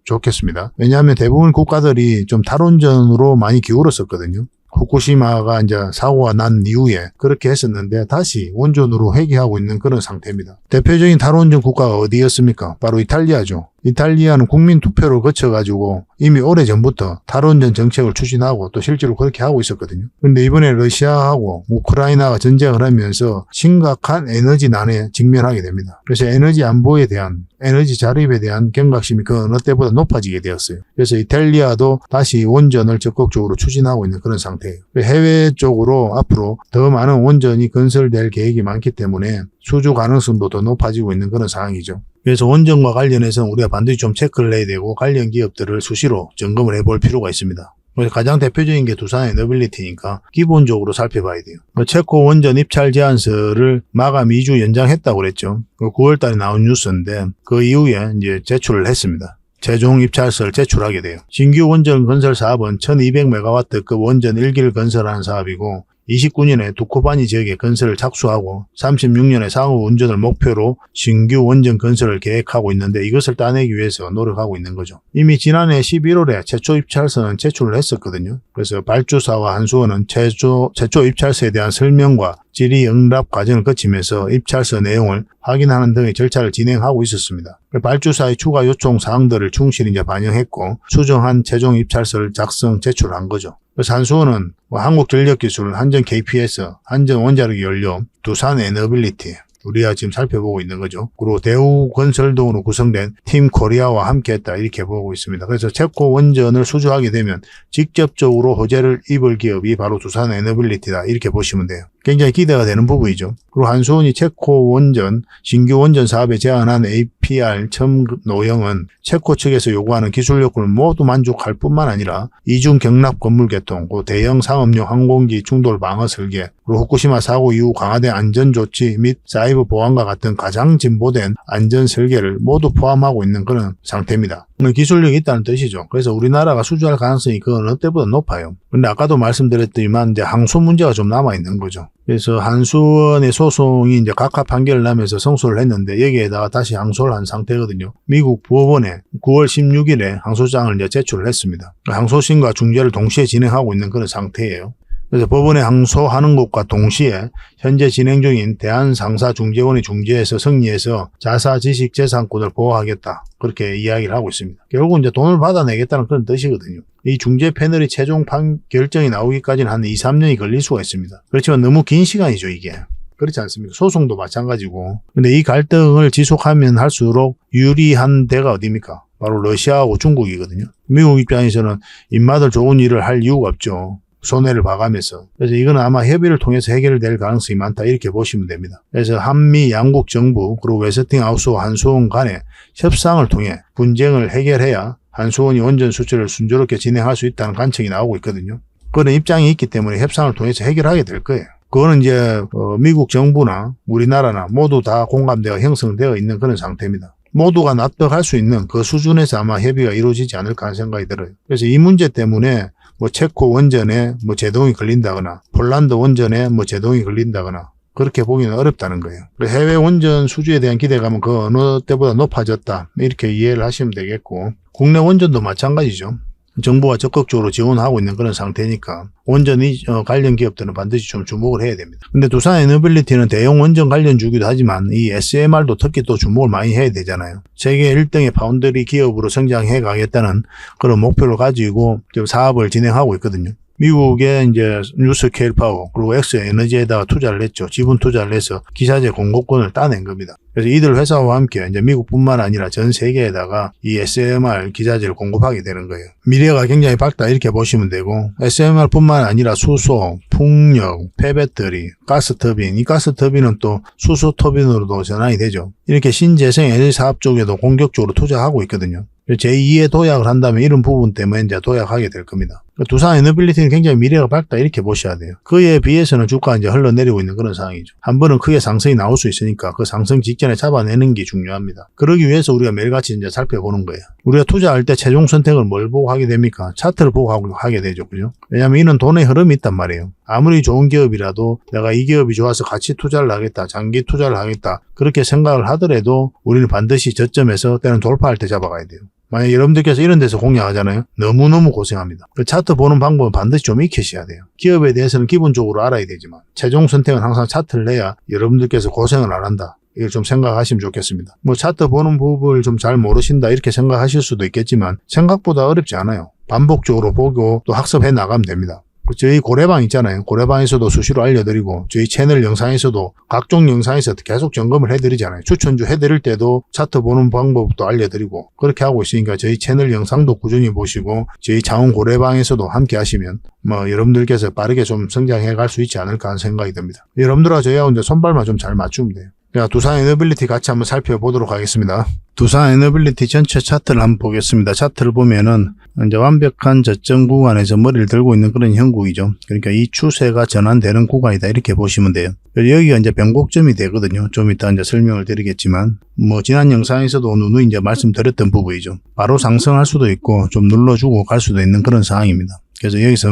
좋겠습니다. 왜냐하면 대부분 국가들이 좀 탈원전으로 많이 기울었었거든요. 후쿠시마가 이제 사고가 난 이후에 그렇게 했었는데 다시 원전으로 회귀하고 있는 그런 상태입니다. 대표적인 탈원전 국가가 어디였습니까? 바로 이탈리아죠. 이탈리아는 국민 투표를 거쳐가지고 이미 오래전부터 탈원전 정책을 추진하고 또 실제로 그렇게 하고 있었거든요. 그런데 이번에 러시아하고 우크라이나가 전쟁을 하면서 심각한 에너지난에 직면하게 됩니다. 그래서 에너지 안보에 대한 에너지 자립에 대한 경각심이 그 어느 때보다 높아지게 되었어요. 그래서 이탈리아도 다시 원전을 적극적으로 추진하고 있는 그런 상태예요. 해외 쪽으로 앞으로 더 많은 원전이 건설될 계획이 많기 때문에 수주 가능성도 더 높아지고 있는 그런 상황이죠. 그래서 원전과 관련해서는 우리가 반드시 좀 체크를 해야 되고 관련 기업들을 수시로 점검을 해볼 필요가 있습니다. 가장 대표적인 게 두산 에너빌리티니까 기본적으로 살펴봐야 돼요. 체코 원전 입찰 제안서를 마감 2주 연장했다고 그랬죠. 9월 달에 나온 뉴스인데 그 이후에 이제 제출을 했습니다. 최종 입찰서를 제출하게 돼요. 신규 원전 건설 사업은 1200MW급 원전 1기를 건설하는 사업이고 29년에 두코바니 지역에 건설을 착수하고 36년에 상호 운전을 목표로 신규 원전 건설을 계획하고 있는데 이것을 따내기 위해서 노력하고 있는 거죠. 이미 지난해 11월에 최초 입찰서는 제출을 했었거든요. 그래서 발주사와 한수원은 최초 입찰서에 대한 설명과 질의응답 과정을 거치면서 입찰서 내용을 확인하는 등의 절차를 진행하고 있었습니다. 발주사의 추가 요청 사항들을 충실히 반영했고 수정한 최종 입찰서를 제출한 거죠. 그래서 한수원은 한국전력기술, 한전 KPS, 한전 원자력 연료, 두산 에너빌리티 우리가 지금 살펴보고 있는 거죠. 그리고 대우건설 등으로 구성된 팀 코리아와 함께했다 이렇게 보고 있습니다. 그래서 체코 원전을 수주하게 되면 직접적으로 호재를 입을 기업이 바로 두산 에너빌리티다 이렇게 보시면 돼요. 굉장히 기대가 되는 부분이죠. 그리고 한수원이 체코 원전, 신규 원전 사업에 제안한 APR 첨 노형은 체코 측에서 요구하는 기술 요건을 모두 만족할 뿐만 아니라 이중 경납 건물 개통, 대형 상업용 항공기 충돌 방어 설계, 그리고 후쿠시마 사고 이후 강화된 안전 조치 및 사이버 보안과 같은 가장 진보된 안전 설계를 모두 포함하고 있는 그런 상태입니다. 기술력이 있다는 뜻이죠. 그래서 우리나라가 수주할 가능성이 그 어느 때보다 높아요. 근데 아까도 말씀드렸더니만 이제 항소 문제가 좀 남아 있는 거죠. 그래서 한수원의 소송이 이제 각하 판결을 나면서 성소를 했는데 여기에다가 다시 항소를 한 상태거든요. 미국 법원에 9월 16일에 항소장을 이제 제출을 했습니다. 항소심과 중재를 동시에 진행하고 있는 그런 상태예요. 그래서 법원에 항소하는 것과 동시에 현재 진행 중인 대한상사중재원의 중재에서 승리해서 자사지식재산권을 보호하겠다. 그렇게 이야기를 하고 있습니다. 결국 이제 돈을 받아내겠다는 그런 뜻이거든요. 이 중재 패널이 최종 결정이 나오기까지는 한 2, 3년이 걸릴 수가 있습니다. 그렇지만 너무 긴 시간이죠, 이게. 그렇지 않습니까? 소송도 마찬가지고. 근데 이 갈등을 지속하면 할수록 유리한 데가 어디입니까? 바로 러시아하고 중국이거든요. 미국 입장에서는 입맛을 좋은 일을 할 이유가 없죠. 손해를 봐가면서. 그래서 이건 아마 협의를 통해서 해결될 가능성이 많다 이렇게 보시면 됩니다. 그래서 한미 양국 정부 그리고 웨스팅하우스와 한수원 간의 협상을 통해 분쟁을 해결해야 한수원이 원전 수주를 순조롭게 진행할 수 있다는 관측이 나오고 있거든요. 그런 입장이 있기 때문에 협상을 통해서 해결하게 될 거예요. 그거는 이제 미국 정부나 우리나라나 모두 다 공감대가 형성되어 있는 그런 상태입니다. 모두가 납득할 수 있는 그 수준에서 아마 협의가 이루어지지 않을까 하는 생각이 들어요. 그래서 이 문제 때문에 체코 원전에 제동이 걸린다거나 폴란드 원전에 제동이 걸린다거나 그렇게 보기는 어렵다는 거예요. 해외 원전 수주에 대한 기대감은 그 어느 때보다 높아졌다 이렇게 이해를 하시면 되겠고 국내 원전도 마찬가지죠. 정부가 적극적으로 지원하고 있는 그런 상태니까 원전이 관련 기업들은 반드시 좀 주목을 해야 됩니다. 근데 두산 에너빌리티는 대형 원전 관련 주기도 하지만 이 SMR도 특히 또 주목을 많이 해야 되잖아요. 세계 1등의 파운드리 기업으로 성장해 가겠다는 그런 목표를 가지고 좀 사업을 진행하고 있거든요. 미국의 이제 뉴스케일 파워 그리고 엑스에너지에다가 투자를 했죠. 지분 투자를 해서 기사제 공급권을 따낸 겁니다. 그래서 이들 회사와 함께 이제 미국뿐만 아니라 전 세계에다가 이 SMR 기자재를 공급하게 되는 거예요. 미래가 굉장히 밝다 이렇게 보시면 되고 SMR뿐만 아니라 수소, 풍력, 폐배터리, 가스터빈 이 가스터빈은 또 수소 터빈으로도 전환이 되죠. 이렇게 신재생 에너지 사업 쪽에도 공격적으로 투자하고 있거든요. 제2의 도약을 한다면 이런 부분 때문에 이제 도약하게 될 겁니다. 두산 에너빌리티는 굉장히 미래가 밝다 이렇게 보셔야 돼요. 그에 비해서는 주가가 이제 흘러내리고 있는 그런 상황이죠. 한 번은 크게 상승이 나올 수 있으니까 그 상승 직전에 잡아내는 게 중요합니다. 그러기 위해서 우리가 매일같이 이제 살펴보는 거예요. 우리가 투자할 때 최종 선택을 뭘 보고 하게 됩니까? 차트를 보고 하게 되죠. 그죠? 왜냐하면 이는 돈의 흐름이 있단 말이에요. 아무리 좋은 기업이라도 내가 이 기업이 좋아서 같이 투자를 하겠다, 장기 투자를 하겠다 그렇게 생각을 하더라도 우리는 반드시 저점에서 때는 돌파할 때 잡아가야 돼요. 만약 여러분들께서 이런 데서 공략하잖아요. 너무너무 고생합니다. 그 차트 보는 방법은 반드시 좀 익히셔야 돼요. 기업에 대해서는 기본적으로 알아야 되지만 최종 선택은 항상 차트를 내야 여러분들께서 고생을 안 한다. 이걸 좀 생각하시면 좋겠습니다. 뭐 차트 보는 법을 좀 잘 모르신다 이렇게 생각하실 수도 있겠지만 생각보다 어렵지 않아요. 반복적으로 보고 또 학습해 나가면 됩니다. 저희 고래방 있잖아요. 고래방에서도 수시로 알려드리고 저희 채널 영상에서도 각종 영상에서 계속 점검을 해드리잖아요. 추천주 해드릴 때도 차트 보는 방법도 알려드리고 그렇게 하고 있으니까 저희 채널 영상도 꾸준히 보시고 저희 자원 고래방에서도 함께 하시면 여러분들께서 빠르게 좀 성장해 갈 수 있지 않을까 하는 생각이 듭니다. 여러분들과 저희하고 이제 손발만 좀 잘 맞추면 돼요. 자, 두산 에너빌리티 같이 한번 살펴보도록 하겠습니다. 두산 에너빌리티 전체 차트를 한번 보겠습니다. 차트를 보면은 이제 완벽한 저점 구간에서 머리를 들고 있는 그런 형국이죠. 그러니까 이 추세가 전환되는 구간이다 이렇게 보시면 돼요. 여기가 이제 변곡점이 되거든요. 좀 이따 이제 설명을 드리겠지만 지난 영상에서도 누누이 이제 말씀드렸던 부분이죠. 바로 상승할 수도 있고 좀 눌러주고 갈 수도 있는 그런 상황입니다. 그래서 여기서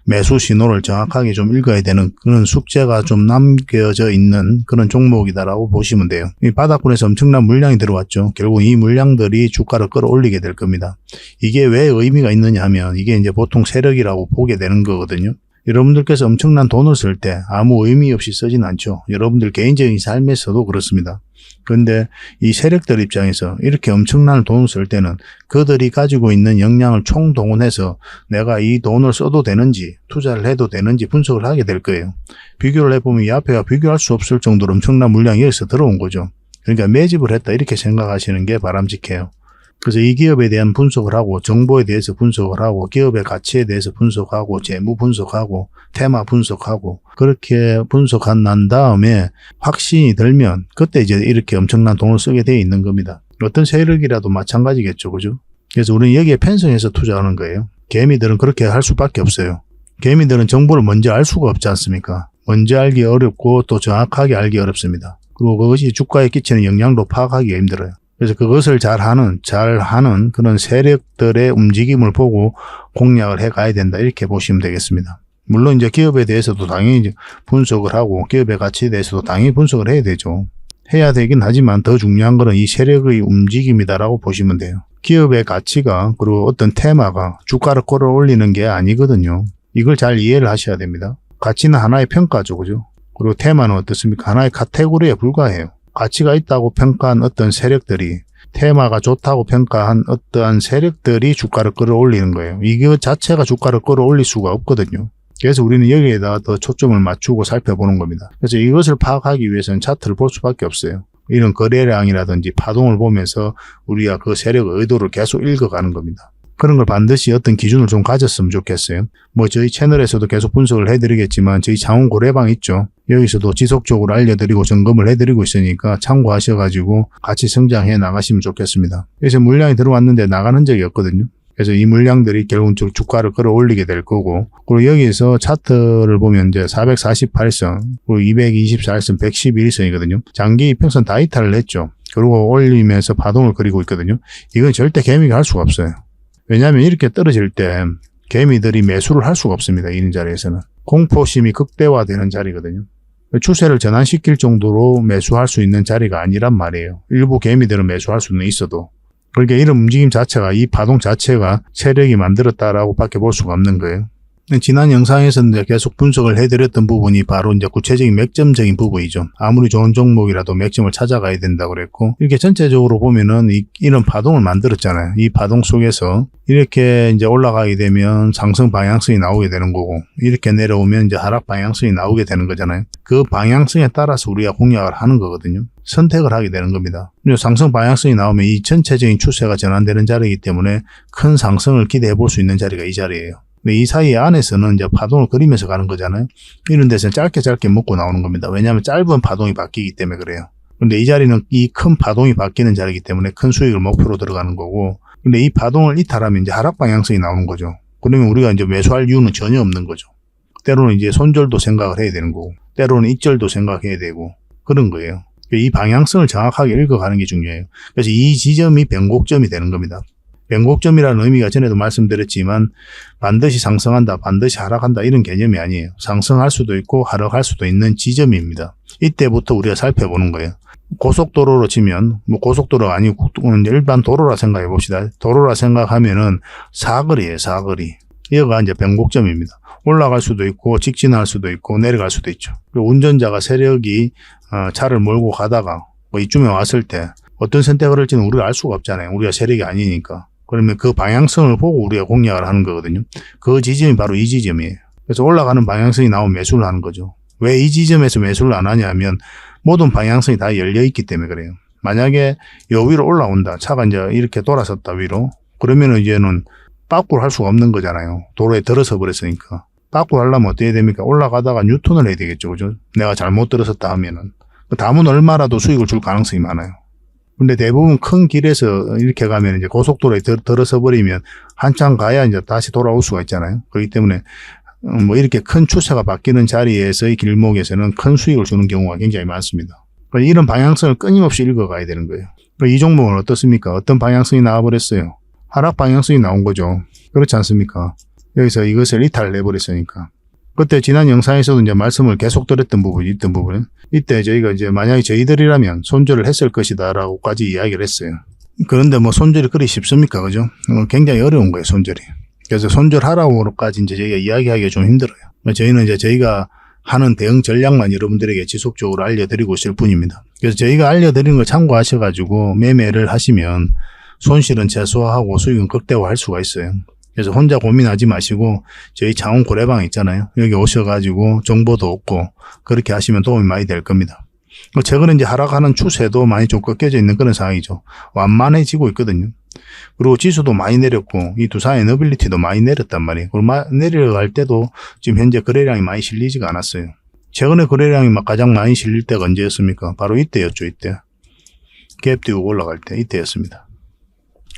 매수 신호를 정확하게 좀 읽어야 되는 그런 숙제가 좀 남겨져 있는 그런 종목이다라고 보시면 돼요. 이 바닥권에서 엄청난 물량이 들어왔죠. 결국 이 물량들이 주가를 끌어올리게 될 겁니다. 이게 왜 의미가 있느냐 하면 이게 이제 보통 세력이라고 보게 되는 거거든요. 여러분들께서 엄청난 돈을 쓸 때 아무 의미 없이 쓰진 않죠. 여러분들 개인적인 삶에서도 그렇습니다. 그런데 이 세력들 입장에서 이렇게 엄청난 돈을 쓸 때는 그들이 가지고 있는 역량을 총동원해서 내가 이 돈을 써도 되는지 투자를 해도 되는지 분석을 하게 될 거예요. 비교를 해보면 이 앞에가 비교할 수 없을 정도로 엄청난 물량이 여기서 들어온 거죠. 그러니까 매집을 했다 이렇게 생각하시는 게 바람직해요. 그래서 이 기업에 대한 분석을 하고 정보에 대해서 분석을 하고 기업의 가치에 대해서 분석하고 재무 분석하고 테마 분석하고 그렇게 분석한 난 다음에 확신이 들면 그때 이제 이렇게 엄청난 돈을 쓰게 되어 있는 겁니다. 어떤 세력이라도 마찬가지겠죠. 그죠? 그래서 우리는 여기에 편성해서 투자하는 거예요. 개미들은 그렇게 할 수밖에 없어요. 개미들은 정보를 먼저 알 수가 없지 않습니까? 먼저 알기 어렵고 또 정확하게 알기 어렵습니다. 그리고 그것이 주가에 끼치는 영향도 파악하기가 힘들어요. 그래서 그것을 잘하는 그런 세력들의 움직임을 보고 공략을 해 가야 된다 이렇게 보시면 되겠습니다. 물론 이제 기업에 대해서도 당연히 분석을 하고 기업의 가치에 대해서도 당연히 분석을 해야 되죠. 해야 되긴 하지만 더 중요한 것은 이 세력의 움직임이다라고 보시면 돼요. 기업의 가치가 그리고 어떤 테마가 주가를 끌어올리는 게 아니거든요. 이걸 잘 이해를 하셔야 됩니다. 가치는 하나의 평가죠. 그죠? 그리고 테마는 어떻습니까? 하나의 카테고리에 불과해요. 가치가 있다고 평가한 어떤 세력들이 테마가 좋다고 평가한 어떠한 세력들이 주가를 끌어올리는 거예요. 이거 자체가 주가를 끌어올릴 수가 없거든요. 그래서 우리는 여기에다가 더 초점을 맞추고 살펴보는 겁니다. 그래서 이것을 파악하기 위해서는 차트를 볼 수밖에 없어요. 이런 거래량이라든지 파동을 보면서 우리가 그 세력의 의도를 계속 읽어가는 겁니다. 그런 걸 반드시 어떤 기준을 좀 가졌으면 좋겠어요. 저희 채널에서도 계속 분석을 해드리겠지만 저희 자원 고래방 있죠. 여기서도 지속적으로 알려드리고 점검을 해드리고 있으니까 참고하셔가지고 같이 성장해 나가시면 좋겠습니다. 그래서 물량이 들어왔는데 나가는 적이 없거든요. 그래서 이 물량들이 결국 주가를 끌어올리게 될 거고, 그리고 여기에서 차트를 보면 이제 448선, 그리고 224일선, 111선이거든요. 장기 이평선 다 이탈을 했죠. 그리고 올리면서 파동을 그리고 있거든요. 이건 절대 개미가 할 수가 없어요. 왜냐하면 이렇게 떨어질 때 개미들이 매수를 할 수가 없습니다. 이런 자리에서는. 공포심이 극대화되는 자리거든요. 추세를 전환시킬 정도로 매수할 수 있는 자리가 아니란 말이에요. 일부 개미들은 매수할 수는 있어도. 그러니까 이런 움직임 자체가, 이 파동 자체가 세력이 만들었다라고 밖에 볼 수가 없는 거예요. 지난 영상에서는 계속 분석을 해드렸던 부분이 바로 이제 구체적인 맥점적인 부분이죠. 아무리 좋은 종목이라도 맥점을 찾아가야 된다고 그랬고, 이렇게 전체적으로 보면은 이런 파동을 만들었잖아요. 이 파동 속에서 이렇게 이제 올라가게 되면 상승 방향성이 나오게 되는 거고, 이렇게 내려오면 이제 하락 방향성이 나오게 되는 거잖아요. 그 방향성에 따라서 우리가 공략을 하는 거거든요. 선택을 하게 되는 겁니다. 상승 방향성이 나오면 이 전체적인 추세가 전환되는 자리이기 때문에 큰 상승을 기대해 볼 수 있는 자리가 이 자리예요. 근데 이 사이 안에서는 이제 파동을 그리면서 가는 거잖아요. 이런 데서는 짧게 먹고 나오는 겁니다. 왜냐하면 짧은 파동이 바뀌기 때문에 그래요. 근데 이 자리는 이 큰 파동이 바뀌는 자리이기 때문에 큰 수익을 목표로 들어가는 거고, 근데 이 파동을 이탈하면 이제 하락 방향성이 나오는 거죠. 그러면 우리가 이제 매수할 이유는 전혀 없는 거죠. 때로는 이제 손절도 생각을 해야 되는 거고, 때로는 익절도 생각해야 되고, 그런 거예요. 이 방향성을 정확하게 읽어가는 게 중요해요. 그래서 이 지점이 변곡점이 되는 겁니다. 변곡점이라는 의미가 전에도 말씀드렸지만 반드시 상승한다, 반드시 하락한다 이런 개념이 아니에요. 상승할 수도 있고 하락할 수도 있는 지점입니다. 이때부터 우리가 살펴보는 거예요. 고속도로로 치면 뭐 고속도로가 아니고 일반 도로라 생각해 봅시다. 도로라 생각하면은 사거리예요. 사거리. 여기가 이제 변곡점입니다. 올라갈 수도 있고 직진할 수도 있고 내려갈 수도 있죠. 운전자가 세력이 차를 몰고 가다가 뭐 이쯤에 왔을 때 어떤 선택을 할지는 우리가 알 수가 없잖아요. 우리가 세력이 아니니까. 그러면 그 방향성을 보고 우리가 공략을 하는 거거든요. 그 지점이 바로 이 지점이에요. 그래서 올라가는 방향성이 나오면 매수를 하는 거죠. 왜 이 지점에서 매수를 안 하냐면 모든 방향성이 다 열려있기 때문에 그래요. 만약에 요 위로 올라온다. 차가 이제 이렇게 돌아섰다 위로. 그러면은 이제는 빠꾸를 할 수가 없는 거잖아요. 도로에 들어서 버렸으니까. 빠꾸 하려면 어떻게 됩니까? 올라가다가 뉴턴을 해야 되겠죠. 그죠? 내가 잘못 들어섰다 하면은. 다음은 얼마라도 수익을 줄 가능성이 많아요. 근데 대부분 큰 길에서 이렇게 가면 이제 고속도로에 들어서 버리면 한참 가야 이제 다시 돌아올 수가 있잖아요. 그렇기 때문에 뭐 이렇게 큰 추세가 바뀌는 자리에서의 길목에서는 큰 수익을 주는 경우가 굉장히 많습니다. 이런 방향성을 끊임없이 읽어가야 되는 거예요. 이 종목은 어떻습니까? 어떤 방향성이 나와버렸어요? 하락 방향성이 나온 거죠. 그렇지 않습니까? 여기서 이것을 이탈해버렸으니까. 그때 지난 영상에서도 이제 말씀을 계속 드렸던 부분이 있던 부분은 이때 저희가 이제 만약에 저희들이라면 손절을 했을 것이다 라고까지 이야기를 했어요. 그런데 뭐 손절이 그리 쉽습니까? 그죠? 굉장히 어려운 거예요, 손절이. 그래서 손절하라고까지 이제 저희가 이야기하기가 좀 힘들어요. 저희는 이제 저희가 하는 대응 전략만 여러분들에게 지속적으로 알려드리고 있을 뿐입니다. 그래서 저희가 알려드리는 걸 참고하셔가지고 매매를 하시면 손실은 최소화하고 수익은 극대화할 수가 있어요. 그래서 혼자 고민하지 마시고 저희 창원 고래방 있잖아요. 여기 오셔가지고 정보도 얻고 그렇게 하시면 도움이 많이 될 겁니다. 최근에 이제 하락하는 추세도 많이 좀 꺾여져 있는 그런 상황이죠. 완만해지고 있거든요. 그리고 지수도 많이 내렸고 이 두산 에너빌리티도 많이 내렸단 말이에요. 그리고 내려갈 때도 지금 현재 거래량이 많이 실리지가 않았어요. 최근에 거래량이 가장 많이 실릴 때가 언제였습니까? 바로 이때였죠. 이때. 갭 띄우고 올라갈 때 이때였습니다.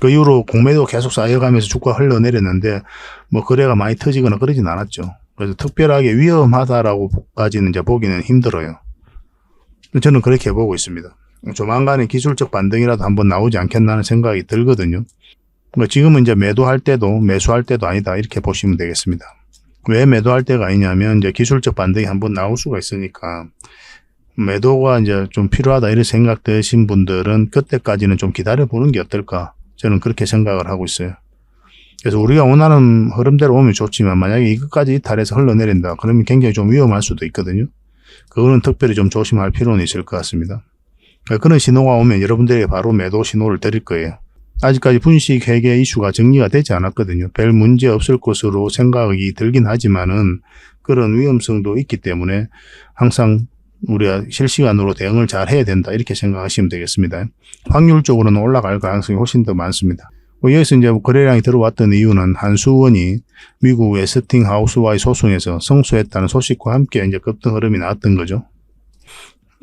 그 이후로 공매도 계속 쌓여가면서 주가 흘러내렸는데 뭐 거래가 많이 터지거나 그러진 않았죠. 그래서 특별하게 위험하다라고까지는 이제 보기는 힘들어요. 저는 그렇게 보고 있습니다. 조만간에 기술적 반등이라도 한번 나오지 않겠나는 생각이 들거든요. 그러니까 지금은 이제 매도할 때도 매수할 때도 아니다 이렇게 보시면 되겠습니다. 왜 매도할 때가 아니냐면 이제 기술적 반등이 한번 나올 수가 있으니까 매도가 이제 좀 필요하다 이런 생각 드신 분들은 그때까지는 좀 기다려 보는 게 어떨까. 저는 그렇게 생각을 하고 있어요. 그래서 우리가 원하는 흐름대로 오면 좋지만 만약에 이것까지 이탈해서 흘러내린다. 그러면 굉장히 좀 위험할 수도 있거든요. 그거는 특별히 좀 조심할 필요는 있을 것 같습니다. 그런 신호가 오면 여러분들에게 바로 매도 신호를 드릴 거예요. 아직까지 분식 회계 이슈가 정리가 되지 않았거든요. 별 문제 없을 것으로 생각이 들긴 하지만은 그런 위험성도 있기 때문에 항상 우리가 실시간으로 대응을 잘 해야 된다 이렇게 생각하시면 되겠습니다. 확률적으로는 올라갈 가능성이 훨씬 더 많습니다. 여기서 이제 거래량이 들어왔던 이유는 한수원이 미국 웨스팅하우스와의 소송에서 승소했다는 소식과 함께 이제 급등 흐름이 나왔던 거죠.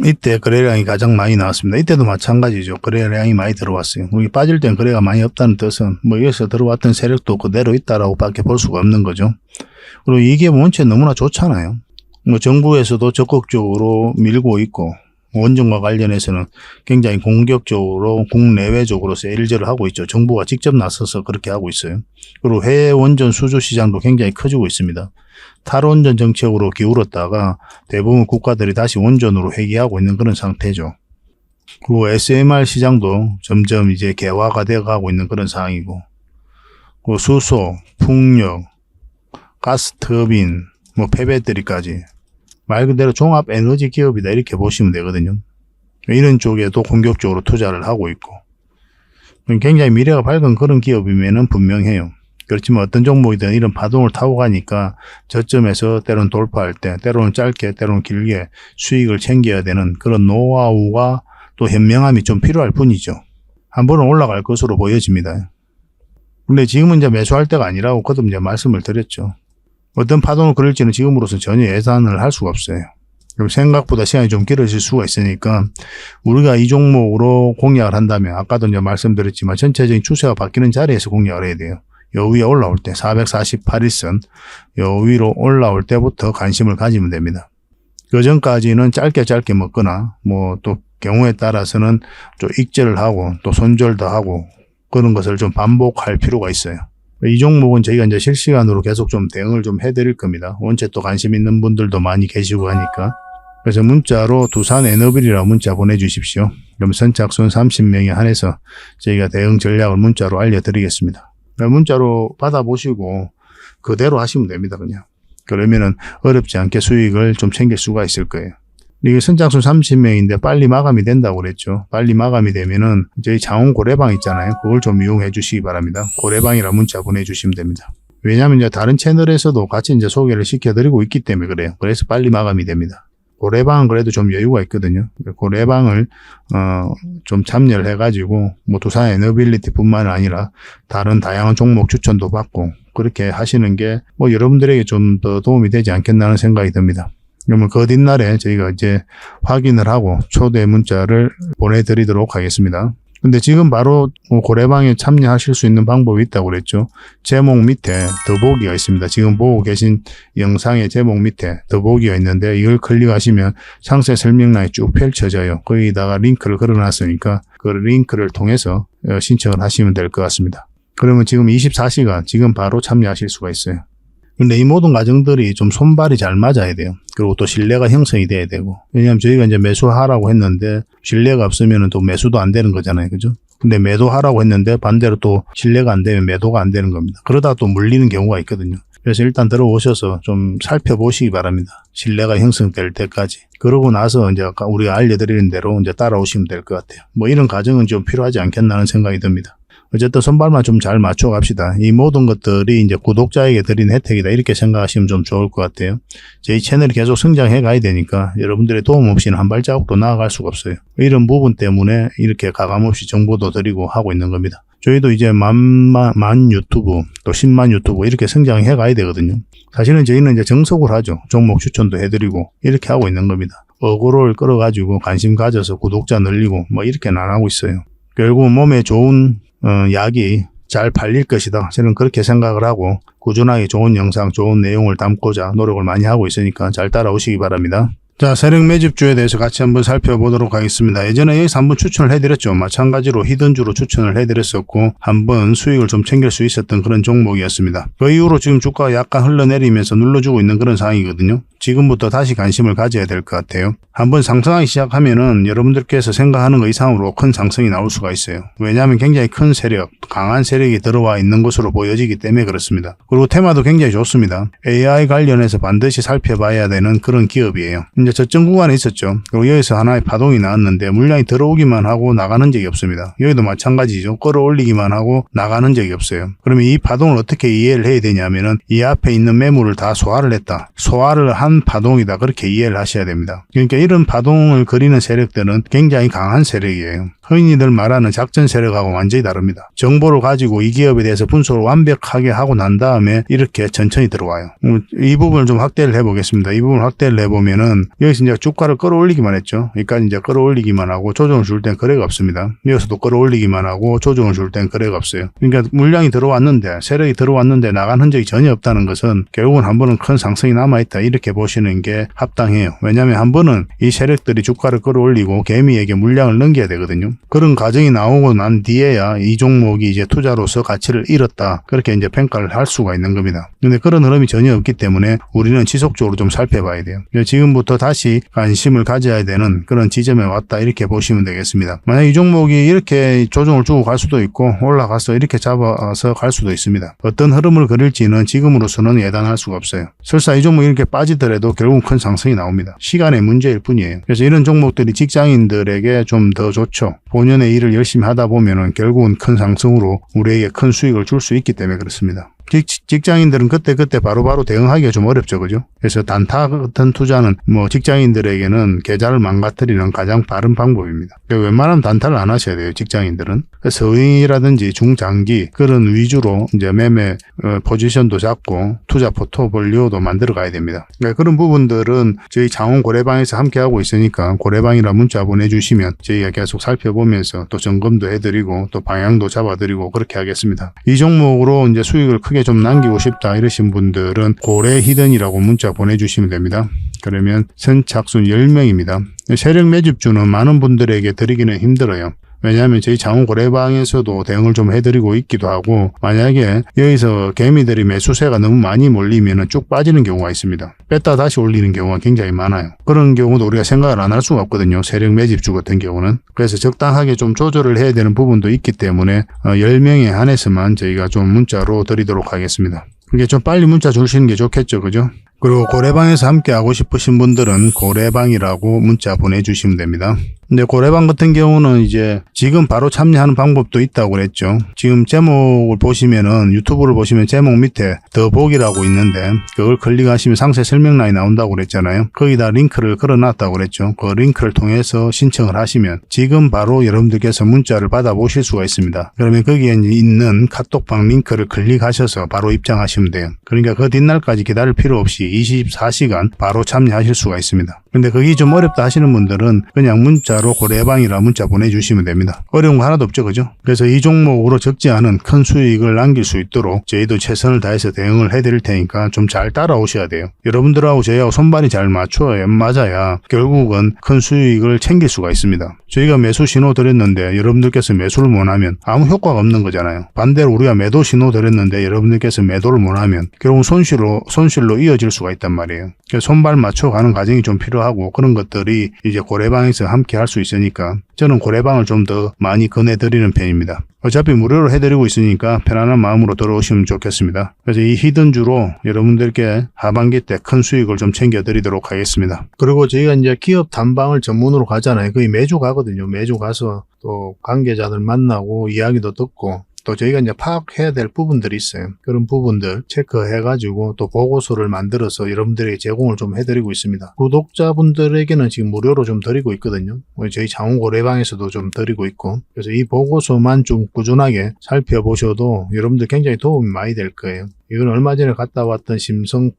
이때 거래량이 가장 많이 나왔습니다. 이때도 마찬가지죠. 거래량이 많이 들어왔어요. 우리 빠질 땐 거래가 많이 없다는 뜻은 뭐 여기서 들어왔던 세력도 그대로 있다라고 밖에 볼 수가 없는 거죠. 그리고 이게 원체 너무나 좋잖아요. 뭐 정부에서도 적극적으로 밀고 있고 원전과 관련해서는 굉장히 공격적으로 국내외적으로 세일즈를 하고 있죠. 정부가 직접 나서서 그렇게 하고 있어요. 그리고 해외 원전 수주 시장도 굉장히 커지고 있습니다. 탈원전 정책으로 기울었다가 대부분 국가들이 다시 원전으로 회귀하고 있는 그런 상태죠. 그리고 SMR 시장도 점점 이제 개화가 되어가고 있는 그런 상황이고, 그 수소, 풍력, 가스터빈, 뭐 폐배터리까지 말 그대로 종합 에너지 기업이다 이렇게 보시면 되거든요. 이런 쪽에도 공격적으로 투자를 하고 있고 굉장히 미래가 밝은 그런 기업이면은 분명해요. 그렇지만 어떤 종목이든 이런 파동을 타고 가니까 저점에서 때로는 돌파할 때 때로는 짧게 때로는 길게 수익을 챙겨야 되는 그런 노하우가 또 현명함이 좀 필요할 뿐이죠. 한 번은 올라갈 것으로 보여집니다. 근데 지금은 이제 매수할 때가 아니라고 거듭 이제 말씀을 드렸죠. 어떤 파동을 그릴지는 지금으로서 전혀 예상을 할 수가 없어요. 그럼 생각보다 시간이 좀 길어질 수가 있으니까 우리가 이 종목으로 공략을 한다면 아까도 이제 말씀드렸지만 전체적인 추세가 바뀌는 자리에서 공략을 해야 돼요. 요 위에 올라올 때 448일선 요 위로 올라올 때부터 관심을 가지면 됩니다. 그 전까지는 짧게 먹거나 뭐 또 경우에 따라서는 좀 익절을 하고 또 손절도 하고 그런 것을 좀 반복할 필요가 있어요. 이 종목은 저희가 이제 실시간으로 계속 좀 대응을 좀 해드릴 겁니다. 원체 또 관심 있는 분들도 많이 계시고 하니까. 그래서 문자로 두산 에너빌이라고 문자 보내주십시오. 그럼 선착순 30명에 한해서 저희가 대응 전략을 문자로 알려드리겠습니다. 문자로 받아보시고 그대로 하시면 됩니다. 그냥. 그러면은 어렵지 않게 수익을 좀 챙길 수가 있을 거예요. 이게 선착순 30명인데 빨리 마감이 된다고 그랬죠. 빨리 마감이 되면은 저희 장원 고래방 있잖아요. 그걸 좀 이용해 주시기 바랍니다. 고래방이라 문자 보내주시면 됩니다. 왜냐하면 이제 다른 채널에서도 같이 이제 소개를 시켜드리고 있기 때문에 그래요. 그래서 빨리 마감이 됩니다. 고래방은 그래도 좀 여유가 있거든요. 고래방을 좀 참여를 해가지고 뭐 두산 에너빌리티 뿐만 아니라 다른 다양한 종목 추천도 받고 그렇게 하시는 게 뭐 여러분들에게 좀 더 도움이 되지 않겠나 하는 생각이 듭니다. 그러면 그 뒷날에 저희가 이제 확인을 하고 초대 문자를 보내드리도록 하겠습니다. 근데 지금 바로 고래방에 참여하실 수 있는 방법이 있다고 그랬죠. 제목 밑에 더보기가 있습니다. 지금 보고 계신 영상의 제목 밑에 더보기가 있는데 이걸 클릭하시면 상세 설명란이 쭉 펼쳐져요. 거기다가 링크를 걸어놨으니까 그 링크를 통해서 신청을 하시면 될 것 같습니다. 그러면 지금 24시간 지금 바로 참여하실 수가 있어요. 근데 이 모든 과정들이 좀 손발이 잘 맞아야 돼요. 그리고 또 신뢰가 형성이 돼야 되고. 왜냐하면 저희가 이제 매수하라고 했는데 신뢰가 없으면 또 매수도 안 되는 거잖아요. 그죠? 근데 매도하라고 했는데 반대로 또 신뢰가 안 되면 매도가 안 되는 겁니다. 그러다 또 물리는 경우가 있거든요. 그래서 일단 들어오셔서 좀 살펴보시기 바랍니다. 신뢰가 형성될 때까지. 그러고 나서 이제 아까 우리가 알려드리는 대로 이제 따라오시면 될 것 같아요. 뭐 이런 과정은 좀 필요하지 않겠나 하는 생각이 듭니다. 어쨌든 손발만 좀 잘 맞춰 갑시다. 이 모든 것들이 이제 구독자에게 드리는 혜택이다. 이렇게 생각하시면 좀 좋을 것 같아요. 저희 채널이 계속 성장해 가야 되니까 여러분들의 도움 없이는 한 발자국도 나아갈 수가 없어요. 이런 부분 때문에 이렇게 가감없이 정보도 드리고 하고 있는 겁니다. 저희도 이제 만 유튜브 또 10만 유튜브 이렇게 성장해 가야 되거든요. 사실은 저희는 이제 정석으로 하죠. 종목 추천도 해드리고 이렇게 하고 있는 겁니다. 어그로를 끌어가지고 관심 가져서 구독자 늘리고 뭐 이렇게는 안 하고 있어요. 결국 몸에 좋은 약이 잘 팔릴 것이다. 저는 그렇게 생각을 하고 꾸준하게 좋은 영상, 좋은 내용을 담고자 노력을 많이 하고 있으니까 잘 따라오시기 바랍니다. 자, 세력 매집주에 대해서 같이 한번 살펴보도록 하겠습니다. 예전에 여기서 한번 추천을 해드렸죠. 마찬가지로 히든주로 추천을 해드렸었고 한번 수익을 좀 챙길 수 있었던 그런 종목이었습니다. 그 이후로 지금 주가가 약간 흘러내리면서 눌러주고 있는 그런 상황이거든요. 지금부터 다시 관심을 가져야 될 것 같아요. 한번 상승하기 시작하면은 여러분들께서 생각하는 것 이상으로 큰 상승이 나올 수가 있어요. 왜냐하면 굉장히 큰 세력, 강한 세력이 들어와 있는 것으로 보여지기 때문에 그렇습니다. 그리고 테마도 굉장히 좋습니다. AI 관련해서 반드시 살펴봐야 되는 그런 기업이에요. 이제 저점 구간에 있었죠. 그리고 여기서 하나의 파동이 나왔는데 물량이 들어오기만 하고 나가는 적이 없습니다. 여기도 마찬가지죠. 끌어올리기만 하고 나가는 적이 없어요. 그러면 이 파동을 어떻게 이해를 해야 되냐면은 이 앞에 있는 매물을 다 소화를 했다. 소화를 한 파동이다. 그렇게 이해를 하셔야 됩니다. 그러니까 이런 파동을 그리는 세력들은 굉장히 강한 세력이에요. 흔히들 말하는 작전 세력하고 완전히 다릅니다. 정보를 가지고 이 기업에 대해서 분석을 완벽하게 하고 난 다음에 이렇게 천천히 들어와요. 이 부분을 좀 확대를 해보겠습니다. 이 부분을 확대를 해보면은 여기서 이제 주가를 끌어올리기만 했죠. 여기까지 이제 끌어올리기만 하고 조정을 줄 땐 거래가 없습니다. 여기서도 끌어올리기만 하고 조정을 줄 땐 거래가 없어요. 그러니까 물량이 들어왔는데 세력이 들어왔는데 나간 흔적이 전혀 없다는 것은 결국은 한 번은 큰 상승이 남아있다. 이렇게 보시는 게 합당해요. 왜냐하면 한 번은 이 세력들이 주가를 끌어올리고 개미에게 물량을 넘겨야 되거든요. 그런 과정이 나오고 난 뒤에야 이 종목이 이제 투자로서 가치를 잃었다. 그렇게 이제 평가를 할 수가 있는 겁니다. 근데 그런 흐름이 전혀 없기 때문에 우리는 지속적으로 좀 살펴봐야 돼요. 지금부터 다시 관심을 가져야 되는 그런 지점에 왔다. 이렇게 보시면 되겠습니다. 만약 이 종목이 이렇게 조정을 주고 갈 수도 있고 올라가서 이렇게 잡아서 갈 수도 있습니다. 어떤 흐름을 그릴지는 지금으로서는 예단할 수가 없어요. 설사 이 종목이 이렇게 빠지더라도 결국은 큰 상승이 나옵니다. 시간의 문제일 뿐이에요. 그래서 이런 종목들이 직장인들에게 좀 더 좋죠. 본연의 일을 열심히 하다 보면은 결국은 큰 상승으로 우리에게 큰 수익을 줄 수 있기 때문에 그렇습니다. 직장인들은 그때 바로바로 대응하기가 좀 어렵죠. 그죠? 그래서 단타 같은 투자는 뭐 직장인들에게는 계좌를 망가뜨리는 가장 빠른 방법입니다. 웬만하면 단타를 안 하셔야 돼요. 직장인들은. 서윙이라든지 중장기 그런 위주로 이제 매매 포지션도 잡고 투자 포트폴리오도 만들어 가야 됩니다. 그런 부분들은 저희 장원 고래방에서 함께 하고 있으니까 고래방이라 문자 보내주시면 저희가 계속 살펴보면서 또 점검도 해드리고 또 방향도 잡아드리고 그렇게 하겠습니다. 이 종목으로 이제 수익을 크게 좀 남기고 싶다 이러신 분들은 고래 히든이라고 문자 보내주시면 됩니다. 그러면 선착순 10명입니다. 세력 매집주는 많은 분들에게 드리기는 힘들어요. 왜냐하면 저희 장원 고래방에서도 대응을 좀 해드리고 있기도 하고 만약에 여기서 개미들이 매수세가 너무 많이 몰리면 쭉 빠지는 경우가 있습니다. 뺐다 다시 올리는 경우가 굉장히 많아요. 그런 경우도 우리가 생각을 안 할 수가 없거든요. 세력 매집주 같은 경우는. 그래서 적당하게 좀 조절을 해야 되는 부분도 있기 때문에 10명에 한해서만 저희가 좀 문자로 드리도록 하겠습니다. 그게 좀 빨리 문자 주시는 게 좋겠죠. 그죠? 그리고 고래방에서 함께 하고 싶으신 분들은 고래방이라고 문자 보내주시면 됩니다. 근데 고래방 같은 경우는 이제 지금 바로 참여하는 방법도 있다고 그랬죠. 지금 제목을 보시면은 유튜브를 보시면 제목 밑에 더보기라고 있는데 그걸 클릭하시면 상세 설명란이 나온다고 그랬잖아요. 거기다 링크를 걸어놨다고 그랬죠. 그 링크를 통해서 신청을 하시면 지금 바로 여러분들께서 문자를 받아보실 수가 있습니다. 그러면 거기에 있는 카톡방 링크를 클릭하셔서 바로 입장하시면 돼요. 그러니까 그 뒷날까지 기다릴 필요 없이 24시간 바로 참여하실 수가 있습니다. 근데 그게 좀 어렵다 하시는 분들은 그냥 문자로 고래방이라 문자 보내주시면 됩니다. 어려운 거 하나도 없죠. 그죠? 그래서 이 종목으로 적지 않은 큰 수익을 남길 수 있도록 저희도 최선을 다해서 대응을 해드릴 테니까 좀 잘 따라오셔야 돼요. 여러분들하고 저희하고 손발이 잘 맞아야 결국은 큰 수익을 챙길 수가 있습니다. 저희가 매수 신호 드렸는데 여러분들께서 매수를 못하면 아무 효과가 없는 거잖아요. 반대로 우리가 매도 신호 드렸는데 여러분들께서 매도를 못하면 결국 손실로 이어질 수가 있단 말이에요. 그래서 손발 맞춰가는 과정이 좀 필요하고 그런 것들이 이제 고래방에서 함께 할 수 있으니까 저는 고래방을 좀 더 많이 권해드리는 편입니다. 어차피 무료로 해드리고 있으니까 편안한 마음으로 들어오시면 좋겠습니다. 그래서 이 히든주로 여러분들께 하반기 때 큰 수익을 좀 챙겨드리도록 하겠습니다. 그리고 저희가 이제 기업 탐방을 전문으로 가잖아요. 거의 매주 가거든요. 매주 가서 또 관계자들 만나고 이야기도 듣고 또 저희가 이제 파악해야 될 부분들이 있어요. 그런 부분들 체크해가지고 또 보고서를 만들어서 여러분들에게 제공을 좀 해드리고 있습니다. 구독자분들에게는 지금 무료로 좀 드리고 있거든요. 저희 장원 고래방에서도 좀 드리고 있고 그래서 이 보고서만 좀 꾸준하게 살펴보셔도 여러분들 굉장히 도움이 많이 될 거예요. 이건 얼마 전에 갔다 왔던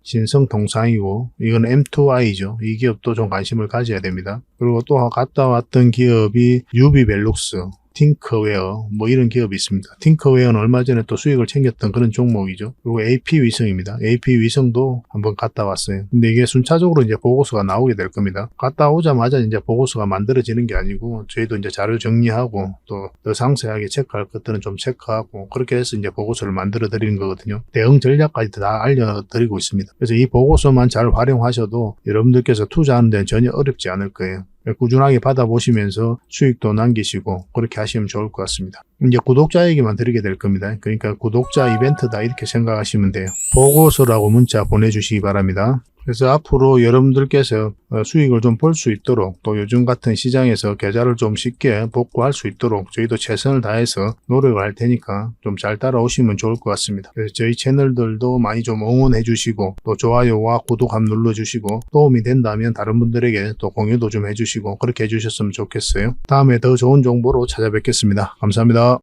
신성통상이고 이건 M2I죠. 이 기업도 좀 관심을 가져야 됩니다. 그리고 또 갔다 왔던 기업이 유비벨룩스, 팅커웨어 뭐 이런 기업이 있습니다. 팅커웨어는 얼마 전에 또 수익을 챙겼던 그런 종목이죠. 그리고 AP위성입니다. AP위성도 한번 갔다 왔어요. 근데 이게 순차적으로 이제 보고서가 나오게 될 겁니다. 갔다 오자마자 이제 보고서가 만들어지는 게 아니고 저희도 이제 자료 정리하고 또 더 상세하게 체크할 것들은 좀 체크하고 그렇게 해서 이제 보고서를 만들어 드리는 거거든요. 대응 전략까지 다 알려드리고 있습니다. 그래서 이 보고서만 잘 활용하셔도 여러분들께서 투자하는 데는 전혀 어렵지 않을 거예요. 꾸준하게 받아보시면서 수익도 남기시고 그렇게 하시면 좋을 것 같습니다. 이제 구독자에게만 드리게 될 겁니다. 그러니까 구독자 이벤트다 이렇게 생각하시면 돼요. 보고서라고 문자 보내주시기 바랍니다. 그래서 앞으로 여러분들께서 수익을 좀 볼 수 있도록 또 요즘 같은 시장에서 계좌를 좀 쉽게 복구할 수 있도록 저희도 최선을 다해서 노력을 할 테니까 좀 잘 따라오시면 좋을 것 같습니다. 그래서 저희 채널들도 많이 좀 응원해 주시고 또 좋아요와 구독 한번 눌러주시고 도움이 된다면 다른 분들에게 또 공유도 좀 해주시고 그렇게 해주셨으면 좋겠어요. 다음에 더 좋은 정보로 찾아뵙겠습니다. 감사합니다.